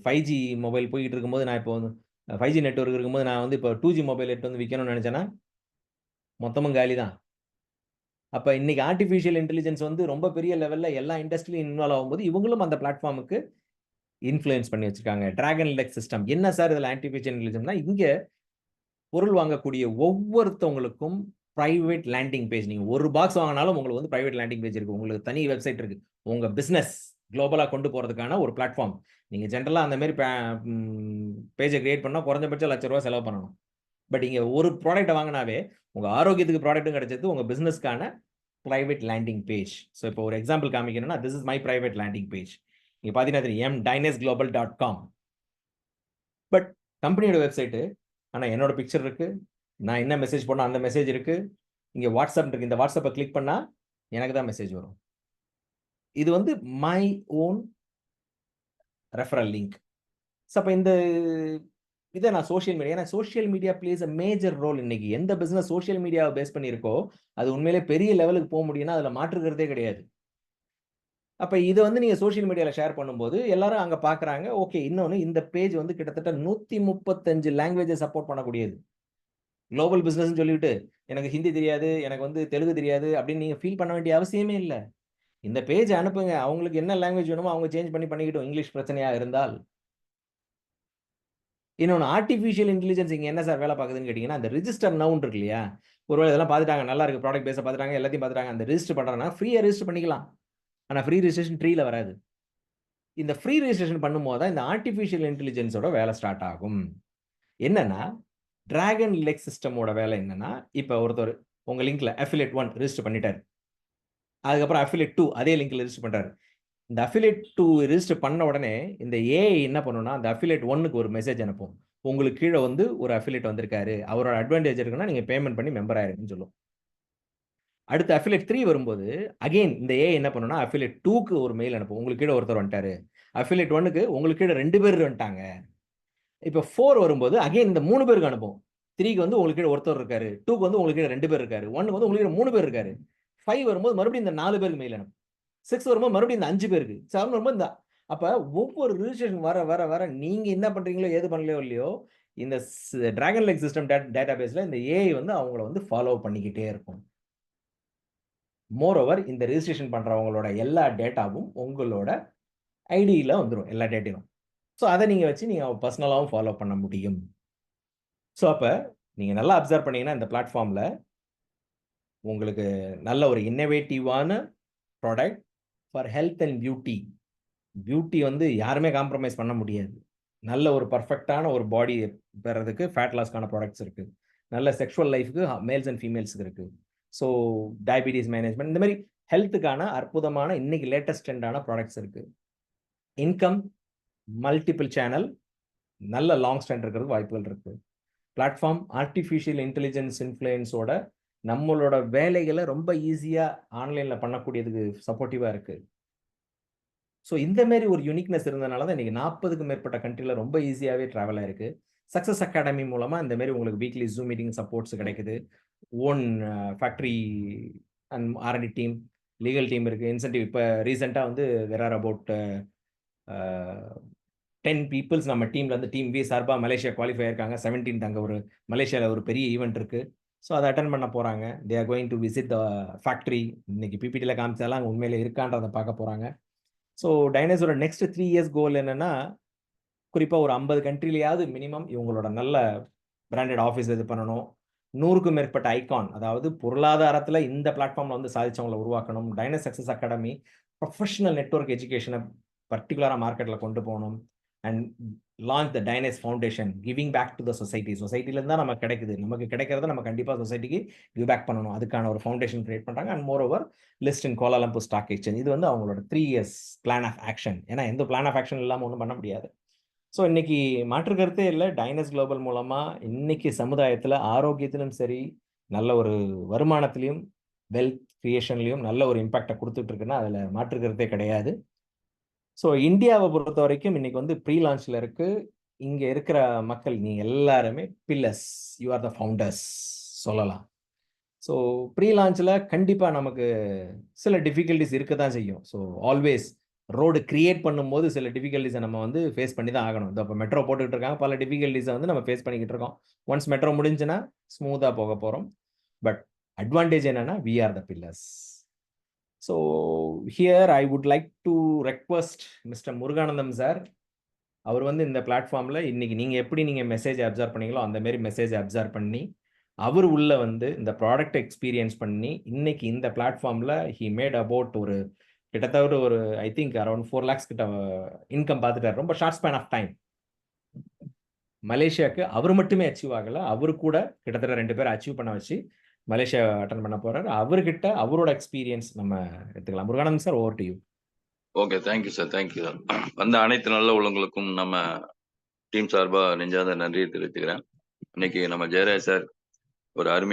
5G மொபைல் போயிட்டு இருக்கும்போது, நான் இப்போ வந்து 5G நெட்வொர்க் இருக்கும்போது, நான் வந்து இப்போ 2G மொபைல் எடுத்து வந்து விக்கணும்னு நெனச்சேன்னா, மொத்தமும் காலி தான். அப்ப இன்னைக்கு ஆர்டிபிஷியல் இன்டெலிஜென்ஸ் வந்து ரொம்ப பெரிய லெவல்ல எல்லா இண்டஸ்ட்ரியிலும் இன்வால்வ் ஆகும்போது, இவங்களும் அந்த பிளாட்ஃபார்முக்கு இன்ஃப்ளூயன்ஸ் பண்ணி வச்சிருக்காங்க. Dragon leg system. என்ன சார் இதுல ஆர்டிபிஷியல் இன்டெலிஜென்ஸ்னா, இங்க பொருள் வாங்கக்கூடிய ஒவ்வொருத்தவங்களுக்கும் பிரைவேட் லேண்டிங் பேஜ். நீங்க ஒரு பாக்ஸ் வாங்குனாலும் உங்களுக்கு வந்து பிரைவேட் லேண்டிங் பேஜ் இருக்கு. உங்களுக்கு தனி வெப்சைட் இருக்கு. உங்க பிசினஸ் குளோபலா கொண்டு போறதுக்கான ஒரு பிளாட்ஃபார்ம். நீங்க ஜெனரலா அந்த மாரி பேஜ கிரியேட் பண்ணா குறைஞ்சபட்சம் ₹1,00,000 செலவு பண்ணணும். பட் இங்க ஒரு ப்ராடக்ட்ட வாங்குனாவே, உங்க ஆரோக்கியத்துக்கு ப்ராடக்ட்டும் கிடைச்சது. உங்க பிசினஸ்க்கான பிரைவேட் லேண்டிங் பேஜ். சோ இப்போ ஒரு எக்ஸாம்பிள் காமிக்கணும்னா, this is my private landing page. இங்க பார்த்தீங்கன்னா தெரியும். mdinesglobal.com. பட் கம்பெனியோட வெப்சைட். ஆனா என்னோட பிக்சர் இருக்கு. நான் என்ன மெசேஜ் பண்ணா அந்த மெசேஜ் இருக்கு. இங்க WhatsApp இருக்கு. இந்த WhatsApp கிளிக் பண்ணா எனக்கு தான் மெசேஜ் வரும். இது வந்து my own referral link. So அப்ப இந்த இத நான் சோசியல் மீடியா, ஏன்னா social media plays a major role. இன்னைக்கு எந்த பிசினஸ் சோசியல் மீடியாவை பேஸ் பண்ணி இருக்கோ, அது உண்மையிலேயே பெரிய லெவலுக்கு போ முடியும்னா அதுல மாற்று கருத்தே கிடையாது. அப்ப இத வந்து நீங்க சோசியல் மீடியால ஷேர் பண்ணும்போது எல்லாரும் அங்க பார்க்குறாங்க. ஓகே, இன்னொன்னு இந்த பேஜ் வந்து கிட்டத்தட்ட 135 லாங்குவேஜ சப்போர்ட் பண்ணக்கூடியது. குளோபல் பிசினஸ்ன்னு சொல்லிட்டு, எனக்கு ஹிந்தி தெரியாது, எனக்கு வந்து தெலுங்கு தெரியாது அப்படின்னு நீங்க ஃபீல் பண்ண வேண்டிய அவசியமே இல்ல. இந்த பேஜ அனுப்புங்க. அவங்களுக்கு என்ன லாங்குவேஜ் வேணுமோ அவங்க சேஞ்ச் பண்ணிக்கிட்டும். இங்கிலீஷ் பிரச்சனையா இருந்தால். இன்னொன்னு ஆர்டிபிஷியல் இன்டெலிஜென்ஸ் இங்க என்ன சார் வேலை பார்க்குதுன்னு கேட்டீங்கன்னா, அந்த ரிஜிஸ்டர் நவுன்னு இருக்கு இல்லையா? ஒருவேளை இதெல்லாம் பார்த்துட்டாங்க. நல்லா இருக்கு. ப்ராடக்ட் பேஸ பார்த்துட்டாங்க. எல்லாத்தையும் பார்த்துட்டாங்க. அந்த ரிஜிஸ்டர் பண்றாங்கன்னா, ஃப்ரீயா ரிஜிஸ்டர் பண்ணிக்கலாம். ஆனா ஃப்ரீ ரிஜிஸ்ட்ரேஷன் ட்ரீல வராது. இந்த ஃப்ரீ ரிஜிஸ்ட்ரேஷன் பண்ணும்போது தான் இந்த ஆர்டிபிஷியல் இன்டெலிஜென்ஸோட வேலை ஸ்டார்ட் ஆகும். என்னன்னா, டிராகன் லெக் சிஸ்டமோட வேலை என்னன்னா, இப்ப ஒருத்தர் உங்க லிங்க்ல அஃபிலியேட் 1 ரிஜிஸ்டர் பண்ணிட்டாரு. அதுக்கப்புறம் அஃபிலியேட் 2 அதே லிங்க்ல ரிஜிஸ்டர் பண்றாரு. இந்த அஃபிலியேட் 2 ரிஜிஸ்டர் பண்ண உடனே, இந்த ஏஐ என்ன பண்ணும்னா, அந்த அஃபிலியேட் 1க்கு ஒரு மெசேஜ் அனுப்பும். உங்களுக்கு கீழ வந்து ஒரு அஃபிலியேட் வந்திருக்காரு. அவரோட அட்வான்டேஜ் இருக்குன்னா, நீங்க பேமெண்ட் பண்ணி மெம்பர் ஆயிருங்கன்னு சொல்லும். அடுத்து அஃபிலியேட் 3 வரும்போது, அகைன் இந்த ஏஐ என்ன பண்ணும்னா, அஃபிலியேட் 2க்கு ஒரு மெயில் அனுப்பும். உங்களுக்கு கீழ ஒருத்தர் வந்துட்டாரு. அஃபிலியேட் 1க்கு உங்களுக்கு கீழ 2 பேர் வந்துட்டாங்க. இப்ப 4 வரும்போது அகைன் இந்த 3 பேருக்கு அனுப்பும். 3க்கு வந்து உங்களுக்கு கீழ ஒருத்தர் இருக்காரு. 2க்கு வந்து உங்களுக்கு கீழ 2 பேர் இருக்காரு. 1க்கு வந்து உங்களுக்கு கீழ 3 பேர் இருக்காரு. 5 வரும்போது மறுபடியும் இந்த 4 பேருக்கு மெயில் அனுப்பும். 6 வரும்போது மறுபடியும் இந்த 5 பேருக்கு. 7 வரும்போது இந்த அப்ப ஒவ்வொரு ரிஜிஸ்ட்ரேஷன் வர நீங்க என்ன பண்றீங்களோ, ஏது பண்ணலையோ இல்லையோ, இந்த டிராகன் லேக் சிஸ்டம் டேட்டாபேஸ்ல இந்த ஏஐ வந்து அவங்கள வந்து ஃபாலோ பண்ணிக்கிட்டே இருக்கும். மோரோவர் இந்த ரிஜிஸ்ட்ரேஷன் பண்றவங்களோட எல்லா டேட்டாவும் உங்களோட ஐடியில வந்துரும். எல்லா டேட்டாவும். சோ அத நீங்க வச்சு நீங்க பெர்சனலாவும் ஃபாலோ பண்ண முடியும். சோ அப்ப நீங்க நல்லா அப்சர்வ் பண்ணீங்கன்னா இந்த பிளாட்ஃபார்ம்ல உங்களுக்கு நல்ல ஒரு இன்னோவேட்டிவான product for health and beauty. Beauty வந்து யாருமே காம்ப்ரமைஸ் பண்ண முடியாது. நல்ல ஒரு பெர்ஃபெக்ட்டான ஒரு பாடி பெறதுக்கு ஃபேட் லாஸ்க்கான ப்ராடக்ட்ஸ் இருக்கு. நல்ல செக்சுவல் லைஃப்க்கு மேல்ஸ் அண்ட் ஃபீமேல்ஸ்க்கு இருக்கு. ஸோ டயபீட்டிஸ் மேனேஜ்மென்ட் இந்த மாரி ஹெல்த்துக்கான அற்புதமான இன்னைக்கு லேட்டஸ்ட் ட்ரெண்டான ப்ராடக்ட்ஸ் இருக்கு. இன்கம், மல்டிபிள் சேனல், நல்ல லாங் ஸ்டாண்ட் இருக்கிறதுக்கு வாய்ப்புகள் இருக்கு. பிளாட்ஃபார்ம் ஆர்டிபிஷியல் இன்டெலிஜென்ஸ் இன்ஃப்ளூயன்ஸோட நம்மளோட வேலைகள ரொம்ப ஈஸியா ஆன்லைன்ல பண்ணக்கூடியதுக்கு சப்போர்ட்டிவா இருக்கு. சோ இந்த மாரி ஒரு யூனிக்னெஸ் இருந்தனால தான் இன்னைக்கு 40க்கும் மேற்பட்ட கண்ட்ரில ரொம்ப ஈஸியாவே டிராவல் ஆயிருக்கு. சக்சஸ் அகாடமி மூலமா இந்த மாரி உங்களுக்கு வீக்லி ஜூம் மீட்டிங் சப்போர்ட்ஸ் கிடைக்குது. Own factory and R and D team, legal team இருக்கு. இன்சென்டிவ் இப்ப ரீசென்ட்டா வந்து தேர் ஆர் அபௌட் 10 பீப்பிள்ஸ் நம்ம டீம்ல இருந்து டீம் பி சார்பா மலேசியா குவாலிஃபை ஆயிருக்காங்க. 17த் அங்க ஒரு மலேசியால ஒரு பெரிய ஈவென்ட் இருக்கு. ஸோ அத அட்டெண்ட் பண்ண போறாங்க. They are going to visit the factory. இன்னைக்கு பிபிடில காமிச்சதெல்லாம் அங்க உண்மையிலே இருக்கான்றத பார்க்க போறாங்க. ஸோ டைனோஸரோட நெக்ஸ்ட் 3 இயர்ஸ் கோல் என்னன்னா, குறிப்பா ஒரு 50 கண்ட்ரிலயாவது மினிமம் இவங்களோட நல்ல பிராண்டட் ஆஃபீஸ் இது பண்ணணும். 100க்கும் மேற்பட்ட ஐகான், அதாவது பொருளாதாரத்துல இந்த பிளாட்ஃபார்ம்ல வந்து சாதிச்சவங்கள உருவாக்கணும். Dynes success academy professional network எஜுகேஷன பர்ட்டிகுலரா மார்க்கெட்ல கொண்டு போணும். And launch the Dynes foundation giving back to the society. சொசைட்டிலேருந்து தான் நமக்கு கிடைக்குது. நமக்கு கிடைக்கிறத நம்ம கண்டிப்பாக சொசைட்டிக்கு கிவ் பேக் பண்ணணும். அதுக்கான ஒரு ஃபவுண்டேஷன் கிரியேட் பண்ணுறாங்க. And moreover list in Kuala Lumpur stock exchange. இது வந்து அவங்களோட 3 இயர்ஸ் பிளான் ஆஃப் ஆக்ஷன். ஏன்னா எந்த பிளான் ஆஃப் ஆக்ஷன் இல்லாமல் ஒன்றும் பண்ண முடியாது. ஸோ இன்னைக்கு மாற்று கருத்தே இல்லை, டைனஸ் குளோபல் மூலமாக இன்னைக்கு சமுதாயத்தில் ஆரோக்கியத்திலும் சரி, நல்ல ஒரு வருமானத்திலையும், வெல்த் கிரியேஷன்லையும் நல்ல ஒரு இம்பாக்டை கொடுத்துட்டு இருக்குன்னா அதில் மாற்று கருத்தே கிடையாது. ஸோ இந்தியாவை பொறுத்த வரைக்கும் இன்னைக்கு வந்து ப்ரீ லான்ச்சில் இருக்கு. இங்கே இருக்கிற மக்கள் நீங்கள் எல்லாருமே pillars, you are the founders சொல்லலாம். ஸோ ப்ரீ லான்ச்சில் கண்டிப்பாக நமக்கு சில டிஃபிகல்ட்டிஸ் இருக்க தான் செய்யும். ஸோ ஆல்வேஸ் ரோடு கிரியேட் பண்ணும்போது சில டிஃபிகல்ட்டிஸை நம்ம வந்து ஃபேஸ் பண்ணி தான் ஆகணும். இப்போ மெட்ரோ போட்டுக்கிட்டு இருக்காங்க, பல டிஃபிகல்ட்டிஸை வந்து நம்ம ஃபேஸ் பண்ணிக்கிட்டு இருக்கோம். ஒன்ஸ் மெட்ரோ முடிஞ்சுன்னா ஸ்மூத்தாக போக போகிறோம். பட் அட்வான்டேஜ் என்னன்னா we are the pillars. So here I would like to request Mr. Muruganandam sir. அவர் வந்து இந்த பிளாட்ஃபார்ம்ல இன்னைக்கு நீங்க எப்படி நீங்க மெசேஜ் அப்சர்வ் பண்ணீங்களோ அந்த மாதிரி மெசேஜ் அப்சர்வ் பண்ணி அவர் உள்ள வந்து இந்த ப்ராடக்ட் எக்ஸ்பீரியன்ஸ் பண்ணி இன்னைக்கு இந்த பிளாட்ஃபார்ம்ல ஹி மேட் அபவுட் ஒரு கிட்டத்தட்ட ஒரு ஐ திங்க் அரௌண்ட் 4 lakhs கிட்ட இன்கம் பார்த்துட்டார். ரொம்ப ஷார்ட் ஸ்பேன் ஆஃப் டைம். மலேசியாவுக்கு அவர் மட்டுமே அச்சீவ் ஆகல, அவரு கூட கிட்டத்தட்ட 2 பேரை அச்சீவ் பண்ண வச்சு மலேசியா அட்டன் பண்ண போறாரு. அவர்கிட்ட அவரோட எக்ஸ்பீரியன்ஸ் நம்ம எடுத்துக்கலாம். Muruganandam sir, over to you. Okay, thank you sir, thank you sir. வந்த அனைத்து நல்ல உள்ளவங்களுக்கும் நம்ம டீம் சார்பா நெஞ்சாத நன்றியை தெரிவித்துக்கிறேன். இன்னைக்கு நம்ம ஜெயராஜ் சார் ஒரு அருமை